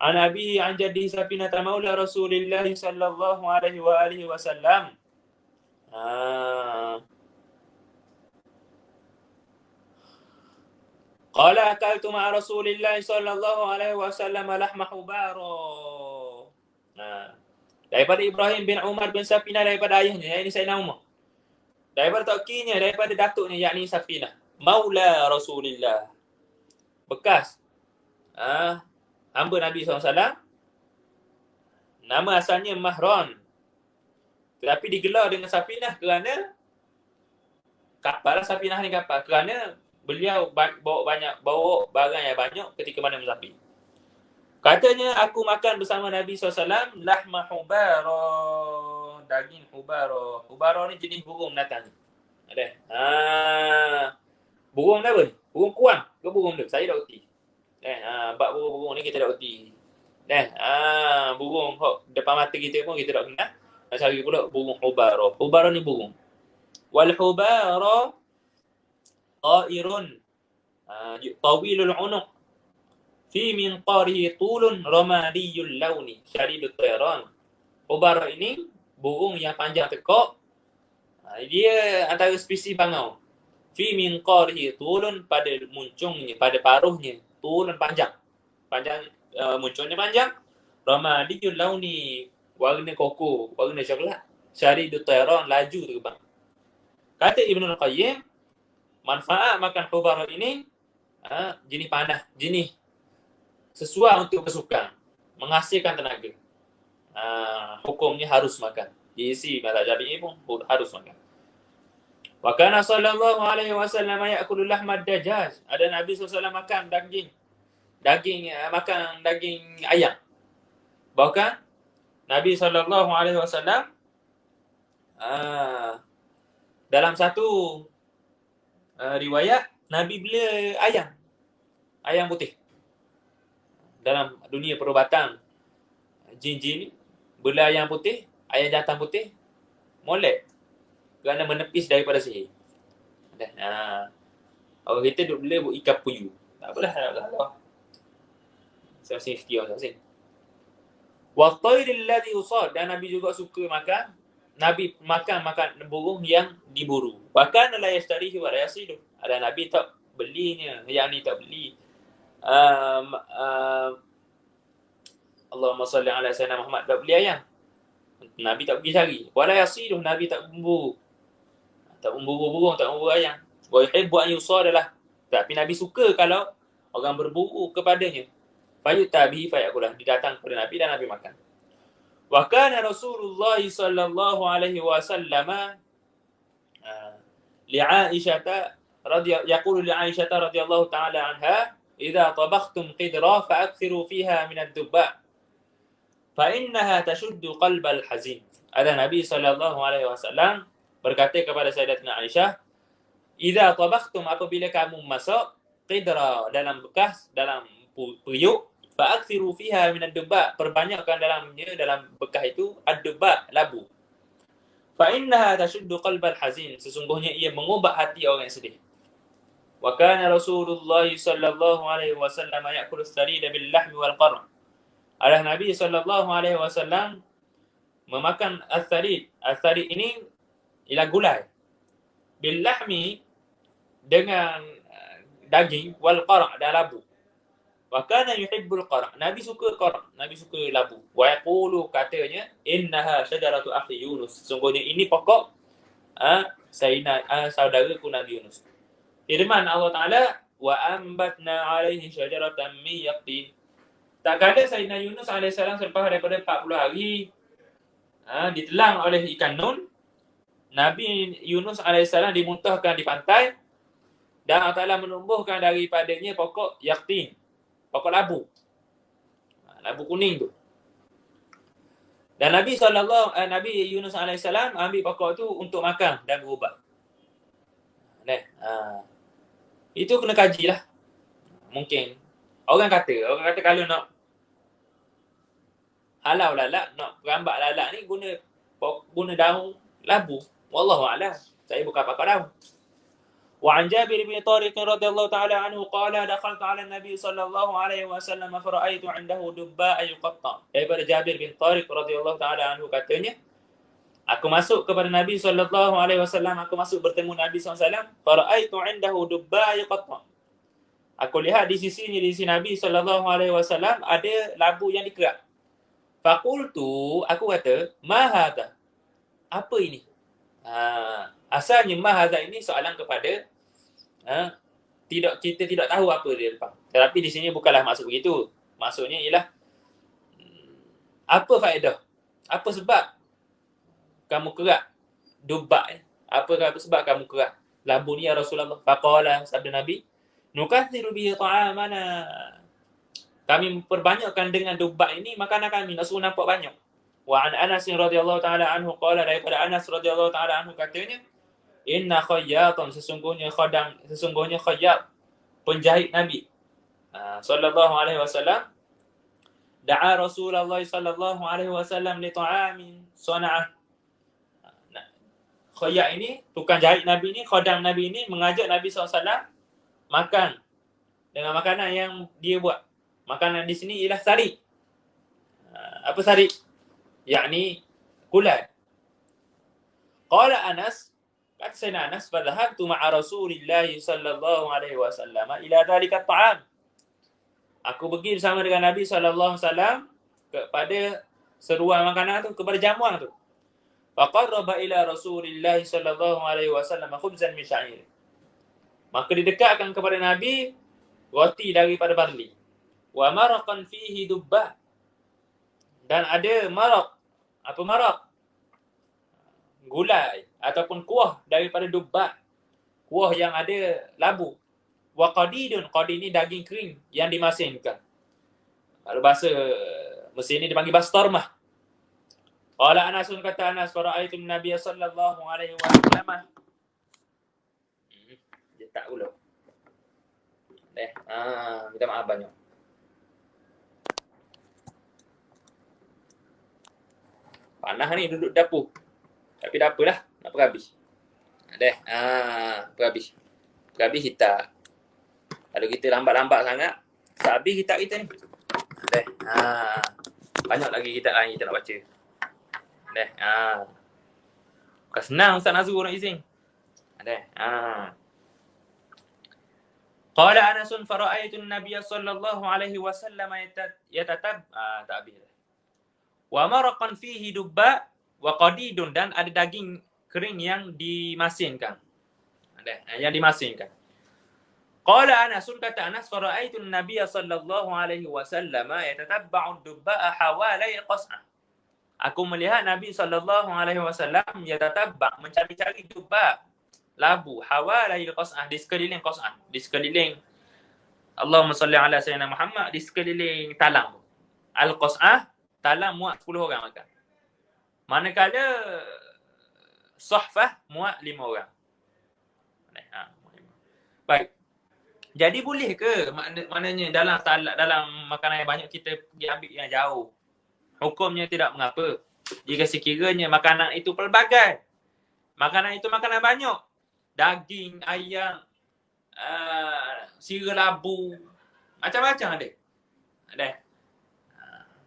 An Abi an Jaddi Safina maula Rasulillah sallallahu alaihi wa alihi wasallam. Qala akaltu ma'a Rasulillah sallallahu alaihi wasallam lahma hubara. Daripada Ibrahim bin Umar bin Safinah, daripada ayahnya, yakni Sayyidina Umar. Daripada tokinya, daripada datuknya, yakni Safinah. Maula Rasulillah. Bekas hamba Nabi SAW. Nama asalnya Mahran. Tetapi digelar dengan Safinah kerana kapal Safinah ni kapal. Kerana beliau bawa barang yang banyak ketika mana musafir. Katanya, aku makan bersama Nabi SAW lahma hubara, daging hubara. Hubara ni jenis burung binatang. Ada. Burung apa ni? Burung kuang ke burung dia? Saya tak reti. Bab burung ni kita tak reti. Burung depan mata kita pun kita tak kenal. Cari pula burung hubara. Hubara ni burung. Wal hubara ta'irun tawilul unuq fi minqarihi tulun ramadiyul launi syadidut tayran. Hubara ini burung yang panjang tekak. Dia antara spesies bangau. Fi minqarihi tulun, pada muncungnya, pada paruhnya, tulun panjang. Muncungnya panjang. Ramadiyul launi, warna koko, warna coklat. Syadidut tayran, laju terbang. Kata Ibnul Qayyim, manfaat makan hubara ini jenis panah, jenis sesuai untuk bersukan, menghasilkan tenaga. Hukumnya harus makan. Isi mazhab Syafi'i pun harus makan. Wa kana sallallahu alaihi wasallam ya'kulu lahmad dajaj. Ada Nabi SAW makan makan daging ayam. Bahkan Nabi SAW dalam satu riwayat, Nabi bela ayam putih. Dalam dunia perubatan jin-jin, bela ayam putih, ayam jantan putih, molek kerana menepis daripada sihir. Orang kita duk bela ikan puyuh. Tak apalah, safety orang sini. Wa tayril ladhi usad, dan Nabi juga suka makan. Nabi makan burung yang diburu. Bahkan la yastarihi wa la yasidu. Ada Nabi tak belinya, yang ni tak beli. Allahumma salli ala sayyidina Muhammad, tak beli ayam. Nabi tak pergi cari. Wala yasidu, Nabi tak memburu. Tak memburu burung, tak memburu ayam. Wa yuhibbu an yusadalah. Tapi Nabi suka kalau orang berburu kepadanya. Fayutabihi fayakulah. Didatang kepada Nabi dan Nabi makan. Wa kana Rasulullah sallallahu alaihi wasallam yaqulu li Aisyah radhiyallahu ta'ala anha, idza tabakhtum qidra fa'akthiru fiha min ad-dubba fa innaha tashuddu qalbal hazin. Ada Nabi sallallahu alaihi wasallam berkata kepada Sayyidatina Aisyah, idza tabakhtum, apabila kamu masak, qidra, dalam bekas, dalam periuk, fa'akthiru fiha min ad-dubba, perbanyakkan dalam bekas itu ad-dubba, labu. Fa innaha tashuddu qalbal hazin, sesungguhnya ia mengubat hati orang yang sedih. Wa kana Rasulullah sallallahu alaihi wasallam ya'kulu as-sarida bil lahmi wal qar'. Ada Nabi sallallahu alaihi wasallam memakan as-sarid. As-sarid ini ialah gulai. Bil lahmi, dengan daging, wal qar' dan labu. Wa kana yuhibbul qar'. Nabi suka qar', Nabi suka labu. Wa yaqulu, katanya, innaha syajaratu akhi Yunus. Sesungguhnya ini pokok saudaraku Nabi Yunus. Firman Allah Taala, wa ambatna alaihi syajaratan min yaqtin. Tak kala Sayyidina Yunus AS selepas daripada 40 hari ditelang oleh ikan nun, Nabi Yunus AS dimuntahkan di pantai, dan Allah Ta'ala menumbuhkan daripadanya pokok yaktin, pokok labu. Labu kuning tu. Dan Nabi Yunus AS ambil pokok tu untuk makan dan berubat. Itu kena kaji lah. Mungkin orang kata kalau nak halau lalak, nak perambak lalak ni guna daun labu. Wallahu a'lam. Saya bukan pakar daun. Wa an Jabir bin Tariq radhiyallahu ta'ala anhu qala dakhaltu 'ala an-nabi sallallahu alaihi wasallam fara'aitu 'indahu dubba'a yuqatta. Daripada Jabir bin Tariq radhiyallahu ta'ala anhu katanya, aku masuk kepada Nabi sallallahu alaihi wasallam, aku masuk bertemu Nabi sallallahu alaihi wasallam, fara'aitu 'indahu dubba'a yuqatta. Aku lihat di sisi Nabi sallallahu alaihi wasallam ada labu yang dikerak. Faqultu, aku kata, ma hadha? Apa ini? Asalnya ma hadha ini soalan kepada kita tidak tahu apa dia depan. Tetapi di sini bukanlah maksud begitu. Maksudnya ialah apa faedah? Apa sebab kamu kerak dubak? Apa sebab kamu kerak labu ni ya Rasulullah? Faqala, sabda Nabi, nukathiru bihi ta'amana. Kami memperbanyakkan dengan dubak ini makanan kami, nasu nampak banyak. Wa an Anas radhiyallahu taala anhu qala, daripada Anas radhiyallahu taala anhu katanya, inna khayyatan, sesungguhnya khayyat, penjahit Nabi sallallahu alaihi wasallam, da'a Rasulullah sallallahu alaihi wasallam li ta'amin sana'ah. Khayyat ini, tukang jahit Nabi ni, khadam Nabi ni mengajak Nabi SAW makan dengan makanan yang dia buat. Makanan di sini ialah sari. Apa sari? Yakni kulai. Qala Anas, kata Sayyidina Anas, fadhahabtu ma'a Rasulillah sallallahu alaihi wasallam ila dhalika at-ta'am. Aku pergi bersama dengan Nabi sallallahu alaihi wasallam kepada seruan makanan tu, kepada jamuan tu. Faqarraba ila Rasulillah sallallahu alaihi wasallam khubzan min sya'ir. Maka didekatkan kepada Nabi roti daripada barli. Wa maraqan fihi dubbah. Dan ada maraq. Apa maraq? Gulai ataupun kuah daripada dubbah. Kuah yang ada labu. Wa qadidun, qadid ni daging kering yang dimasinkan. Kalau bahasa Mesir ni dipanggil bastarmah. Qala Anasun, kata Anas, fara'aitu Nabi sallallahu alaihi wasallam. Dia tak ulang. Minta maaf banyak. Panas ni duduk dapur. Tapi tak apalah, nak perhabis. Perhabis kita. Kalau kita lambat-lambat sangat, tak habis kita ni. Banyak lagi kita lain kita nak baca. Bukan senang Ustaz Nazrul nak ising. Qala Anasun fara'aitu an-nabiy sallallahu alaihi wasallam ta'bir. Wa maraqan fihi dubba wa qadidun, dan ada daging kering yang dimasinkan. Yang dimasinkan. Qala Anasun, kata Anas, fara'aitu an-nabiy sallallahu alaihi wasallam yatatabba'u ad-dubba hawalai qas'ah. Aku melihat Nabi sallallahu alaihi wasallam yatatabba', mencari-cari dubba, labu, hawalai qas'ah, di sekeliling qas'ah, di sekeliling Allahumma salli ala sayyidina Muhammad, di sekeliling talang. Al-qas'ah, talang muat 10 orang makan. Manakala sahfah muat 5 orang. Baik. Jadi boleh ke maknanya dalam makanan yang banyak kita pergi ambil yang jauh? Hukumnya tidak mengapa. Jika sekiranya makanan itu pelbagai. Makanan itu makanan banyak. Daging, ayam, sira labu, macam-macam ada.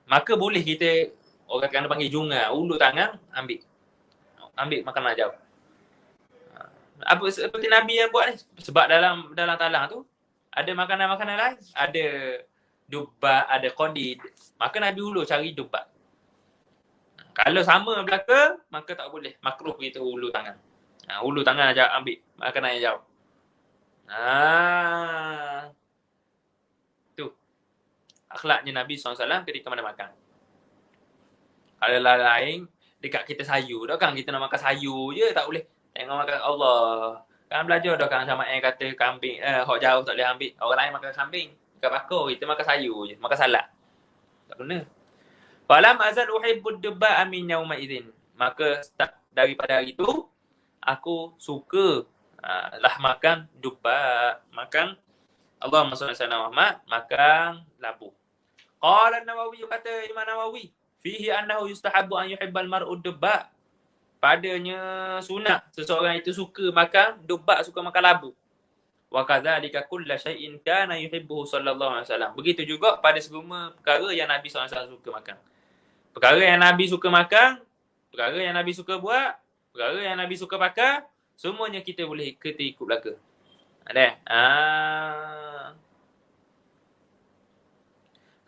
Maka boleh kita, orang kena panggil junga, ulur tangan, ambil makanan jauh. Apa seperti Nabi yang buat ni? Sebab dalam talang tu ada makanan-makanan lain, ada dubbat, ada qadid. Maka Nabi ulur cari dubbat. Kalau sama belaka, maka tak boleh. Makruh kita ulur tangan. Ulur tangan aja ambil makanan yang jauh. Tu akhlaknya Nabi SAW ketika mana makan. Kalau lain dekat kita sayur, dah kan kita nak makan sayur je, tak boleh tengok makan Allah. Kan belajar dah kan sama yang kata kambing, hok jauh tak boleh ambil. Orang lain makan kambing, makan bakar, kita makan sayur je, makan salad. Tak guna. Falam azal uhibbud dubba min yauma idzin. Maka daripada hari itu aku suka lah makan dubba, makan Allahumma shalli ala Muhammad, makan labu. Qala Nawawi, kata Imam Nawawi, fihi annahu yustahabbu an yuhibbal mar'u dubba. Padanya sunat seseorang itu suka makan dubba, suka makan labu. Wa kadzalika kullu syai'in kana yuhibbuhu sallallahu alaihi wasallam. Begitu juga pada semua perkara yang Nabi sallallahu alaihi wasallam suka makan. Perkara yang Nabi suka makan, perkara yang Nabi suka buat, perkara yang Nabi suka pakai, semuanya kita boleh ikut belaka.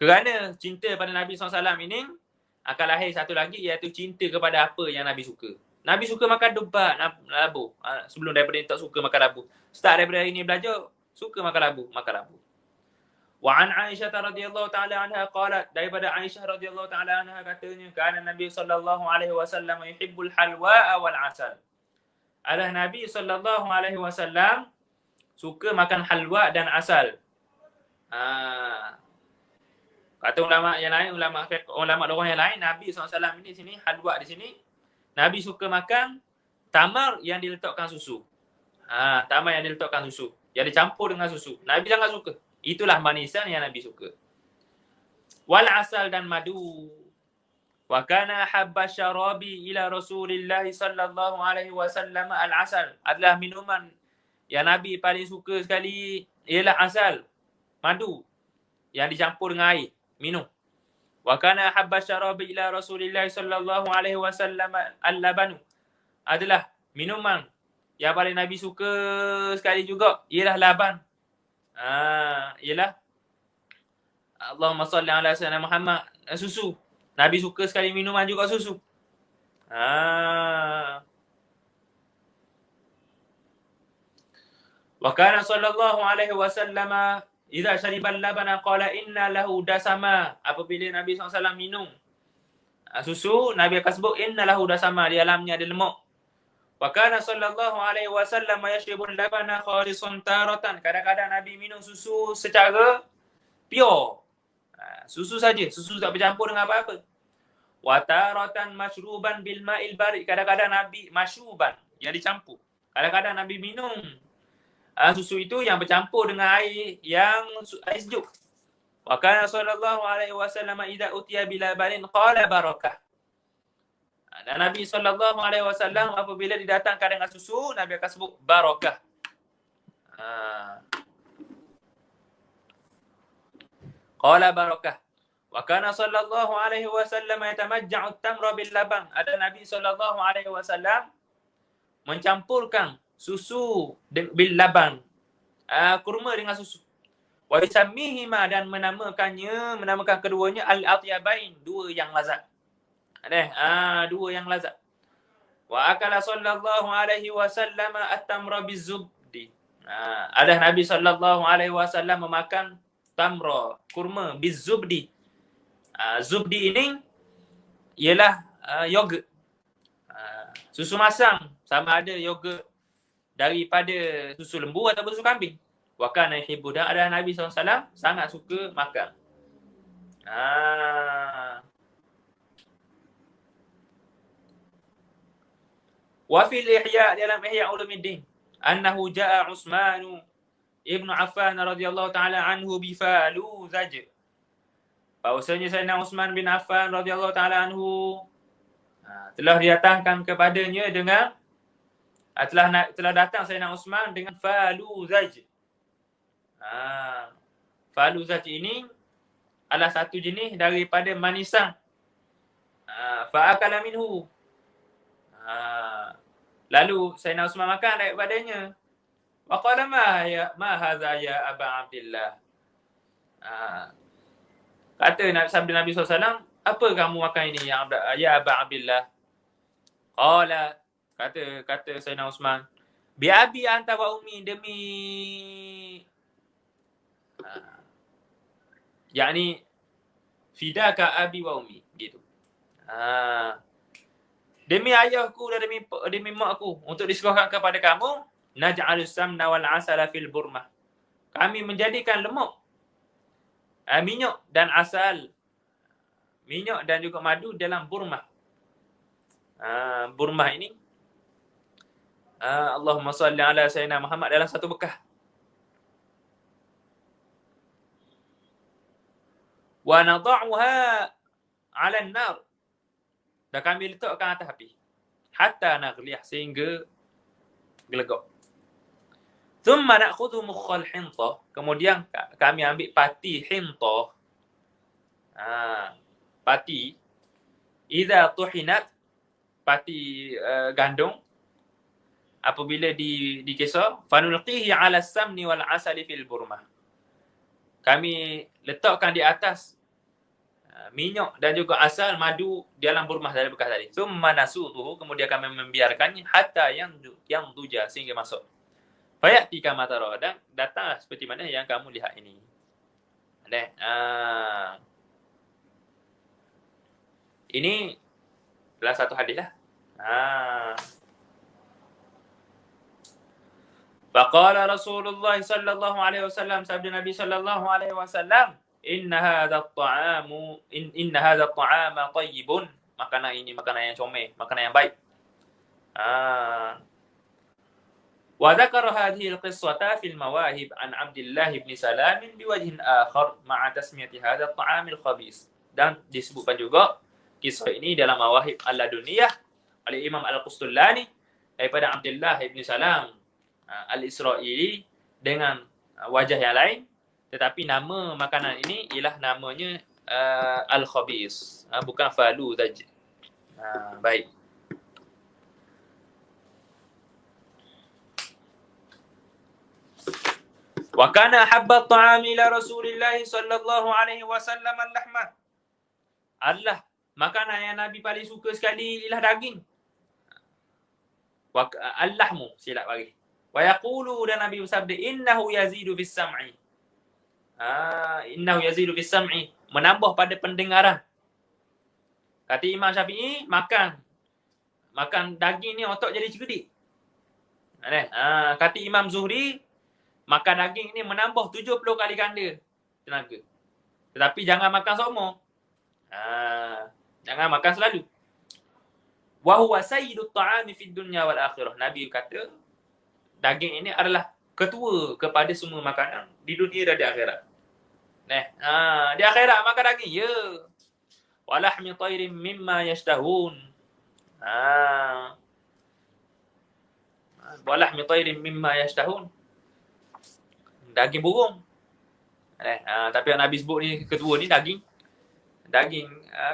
Kerana cinta pada Nabi SAW ini, akan lahir satu lagi iaitu cinta kepada apa yang Nabi suka. Nabi suka makan dubat, labu. Sebelum daripada ni tak suka makan labu. Start daripada hari ni belajar, suka makan labu, makan labu. Wa an Aisyah radhiyallahu taala anha qalat, daripada Aisyah radhiyallahu taala anha katanya, kana Nabi sallallahu alaihi wasallam yuhibbul halwa wal asal. Alah Nabi sallallahu alaihi wasallam suka makan halwa dan asal. Kata ulama yang lain, ulama orang yang lain, Nabi SAW ini sini halwa di sini. Nabi suka makan tamar yang diletakkan susu. Tamar yang diletakkan susu, yang dicampur dengan susu. Nabi sangat suka. Itulah manisan yang Nabi suka. Wal asal dan madu. Wa kana habba syarabi ila Rasulillah sallallahu alaihi wasallam al asal. Adalah minuman yang Nabi paling suka sekali ialah asal, madu yang dicampur dengan air, minum. Wa kana habba syarabi ila Rasulillah sallallahu alaihi wasallam al labanu. Adalah minuman yang paling Nabi suka sekali juga ialah laban. Ialah Allahumma salli ala sayyidina Muhammad, susu. Nabi suka sekali minuman juga susu. Wa kana sallallahu alaihi wasallam idza syariba al-labana qala inna lahu dasama. Apabila Nabi SAW minum susu, Nabi akan sebut inna lahu dasama, di dalamnya ada lemak. Wa kana sallallahu alaihi wasallam yashribul labana khalisan taratan. Kadang-kadang Nabi minum susu secara pure. Susu saja, susu tak bercampur dengan apa-apa. Wa taratan mashruban bil ma'il barid. Kadang-kadang Nabi mashruban, yang dicampur. Kadang-kadang Nabi minum susu itu yang bercampur dengan air air sejuk. Wa kana sallallahu alaihi wasallam idza utiya bil labanin qala barakah. Dan Nabi SAW apabila didatangkan dengan susu, Nabi akan sebut barakah. Qala barakah. Wa kana sallallahu alaihi wasallam yatamajja'u at-tamra bil laban. Ada Nabi SAW mencampurkan susu bil laban. Kurma dengan susu. Wa yusammihima, dan menamakan keduanya al-atyabain, dua yang lazat. Dua yang lazat. Wa akala sallallahu alaihi wasallam at-tamra bizubdi. Ada Nabi sallallahu alaihi wasallam memakan tamra, kurma bizubdi. Zubdi ini ialah yogurt. Susu masam, sama ada yogurt daripada susu lembu ataupun susu kambing. Wa kana yuhibbu, dan ada Nabi SAW sangat suka makan. Wa fil ihya, dalam ihya ulumuddin, annahu jaa Utsman ibn Affan radhiyallahu taala anhu bi faluzaj. Bahawasanya Sayyidina Utsman bin Affan radhiyallahu taala anhu telah didatangkan kepadanya dengan telah datang Sayyidina Utsman dengan faluzaj. Faluzaj ini adalah satu jenis daripada manisan. Fa akala minhu. Lalu Sayyidina Utsman makan daripadanya. Wa qala ma hadza ya Aba Abdillah. Kata sabda Nabi SAW, apa kamu makan ini ya Aba Abdillah? Qala, kata Sayyidina Utsman, bi abi anta wa ummi, demi yakni fidaka abi wa ummi, gitu. Demi ayahku dan demi makku, untuk disebutkan kepada kamu, naj'alus samna wal asala fil burmah. Kami menjadikan lemak, minyak dan asal, minyak dan juga madu dalam burmah. Burmah ini Allahumma salli ala sayyidina Muhammad, dalam satu bekah. Wa nada'uha 'ala an-nar, dan kami letakkan atas api hatta naghliyah, sehingga gelegak. Thumma na'khudhu mukhal hintah, kemudian kami ambil pati hintah. Pati idza tuhinat, pati gandum, apabila dikesar, fanulqihi 'ala as-samni wal 'asali fil burmah, kami letakkan di atas minyak dan juga asal madu dalam berumah dari bekas tadi. Summa nasutuhu, kemudian kami membiarkannya hatta yang duja, sehingga masuk. Fayati kama tara, dan datanglah seperti mana yang kamu lihat ini. Ini adalah satu hadis lah. Faqala Rasulullah sallallahu alaihi wasallam, sabda Nabi sallallahu alaihi wasallam, inna hadha at-ta'ama tayyibun. Makanan ini makanan yang comel, makanan yang baik. Wa dzakara hadhihi al-qissata fil mawahib an Abdullah bin Salam biwajhin akhar ma'a tasmiyati hadha at-ta'am al-khabith. Dan disebutkan juga kisah ini dalam mawahib al-laduniyah oleh Imam Al-Qustullani daripada Abdullah bin Salam Al-Israili dengan wajah yang lain, tetapi nama makanan ini ialah namanya al-khabith, bukan falu saja. Baik. Wa kana habba at-ta'am ila Rasulillah sallallahu alaihi wasallam al-lahmah. Allah, makanan yang Nabi paling suka sekali ialah daging. Al-lahmu, silap bagi. Wa yaqulu, dan Nabi bersabda, innahu yazidu bis sam'i. Innahu yazidu bis sam'i, menambah pada pendengaran. Kata Imam Syafi'i, makan daging ni otak jadi cerdik. Kata Imam Zuhri, makan daging ni menambah 70 kali ganda tenaga. Tetapi jangan makan semua. Jangan makan selalu. Wa huwa sayyidut ta'ami fid dunya wal akhirah. Nabi kata daging ini adalah ketua kepada semua makanan di dunia dan di akhirat. Di akhirat makan daging, ya. Walahmi tayrin mimma yashtahun. Walahmi tayrin mimma yashtahun. Daging burung. Tapi yang Nabi sebut ni ketua ni daging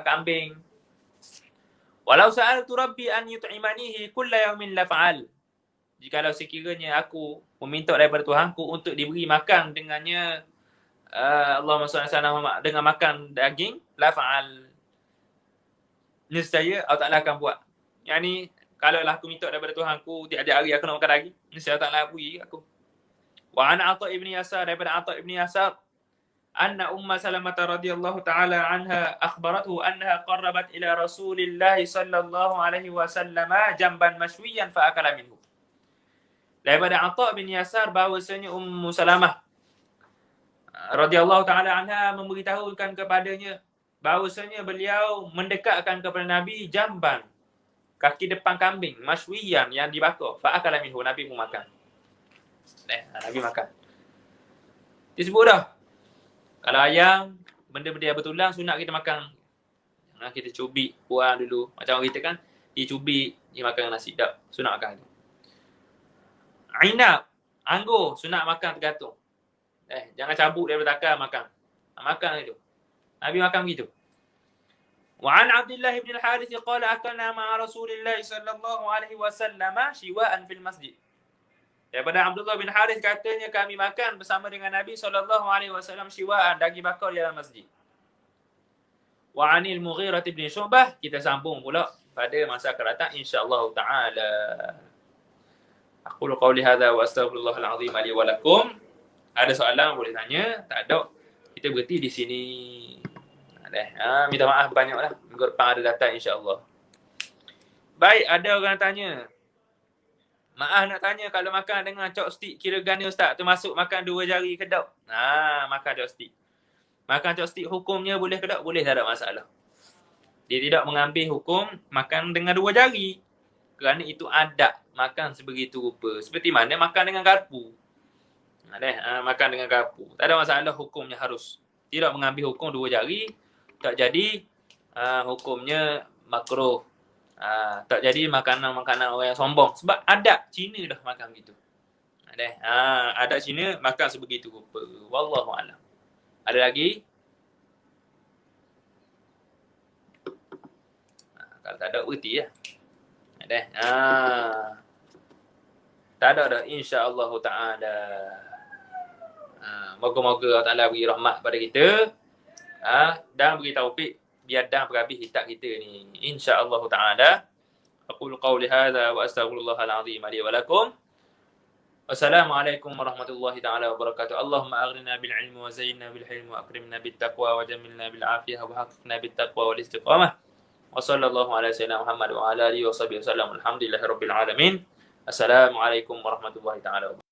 kambing. Walau sa'altu rabbi an yut'imanihi kulla yawmin la fa'al. Jikalau sekiranya aku meminta daripada Tuhanku untuk diberi makan dengannya Allahumma salli ala Muhammad, dengan makan daging, la fa'al, nescaya Allah Ta'ala akan buat. Yang ni, kalau lah aku minta daripada Tuhanku tiap-tiap hari aku nak makan daging, nescaya Allah Ta'ala beri aku. Wa an Atha ibn Yasar, daripada Atha ibn Yasar, anna Umma Salamah radhiyallahu ta'ala anha akhbarathu annaha qarrabat ila Rasulillah sallallahu alaihi wasallam jamban mashwiyan fa akala minhu. Daripada Atha bin Yasar bahawasanya Ummu Salamah radhiyallahu ta'ala anha memberitahukan kepadanya bahawasanya beliau mendekatkan kepada Nabi jamban, kaki depan kambing, mashwiyan, yang dibakar, fa akala minhu, Nabi pun makan. Nabi makan. Disebut dah. Kalau ayam, benda-benda yang bertulang, sunat kita makan. Jangan kita cubit, buang dulu. Macam orang kita kan, dia cubit, dia makan nasi. Tak, sunat makan itu. Inab, anggur, sunat makan tergantung. Jangan cabut daripada takar, makan. Makan itu. Nabi makan begitu. Wa an Abdullah ibn al-Harith qala akalna ma'a Rasulillah sallallahu alaihi wasallam shiwa'an fil masjid. Daripada Abdullah bin Harith katanya kami makan bersama dengan Nabi SAW shiwa'an, daging bakar di dalam masjid. Wa anil Mughirah bin Syu'bah, kita sambung pula pada masa akan datang insya-Allah taala. Aqulu qawli hadza wa astaghfirullahal azim li wa lakum. Ada soalan boleh tanya, tak ada kita berhenti di sini. Minta maaf banyaklah. Minggu depan ada datang insya-Allah. Baik, ada orang tanya. Maaf nak tanya, kalau makan dengan chopstick kira gana Ustaz? Termasuk makan dua jari ke tak? Makan chopstick. Makan chopstick hukumnya boleh ke tak? Boleh, tak ada masalah. Dia tidak mengambil hukum makan dengan dua jari. Kerana itu adab makan sebegitu rupa. Seperti mana makan dengan garpu. Makan dengan garpu. Tak ada masalah, hukumnya harus. Tidak mengambil hukum dua jari. Tak jadi hukumnya makruh. Tak jadi makanan-makanan orang yang sombong. Sebab adab Cina dah makan begitu. Adab Cina makan sebegitu rupa. Wallahu a'lam. Ada lagi? Kalau tak ada, berhenti lah. Tak ada dah, insya-Allah ta'ala. Moga-moga Allah Ta'ala beri rahmat pada kita. Dan beri taufik biar dah berhabis kitab kita ni, insya-Allah taala. Aqulu qawli hadza wa astaghfirullahal azim li wa lakum. Wassalamualaikum warahmatullahi taala wabarakatuh. Allahumma aghnina bil ilmi wa zayyinna bil hilmi wa akrimna bit taqwa wa jamilna bil afiyah wa haqqina bit taqwa wal istiqamah. Wa sallallahu ala sayyidina Muhammad wa ala alihi wa sahbihi wasallam. Alhamdulillahirabbil alamin. Assalamualaikum warahmatullahi taala wabarakatuh.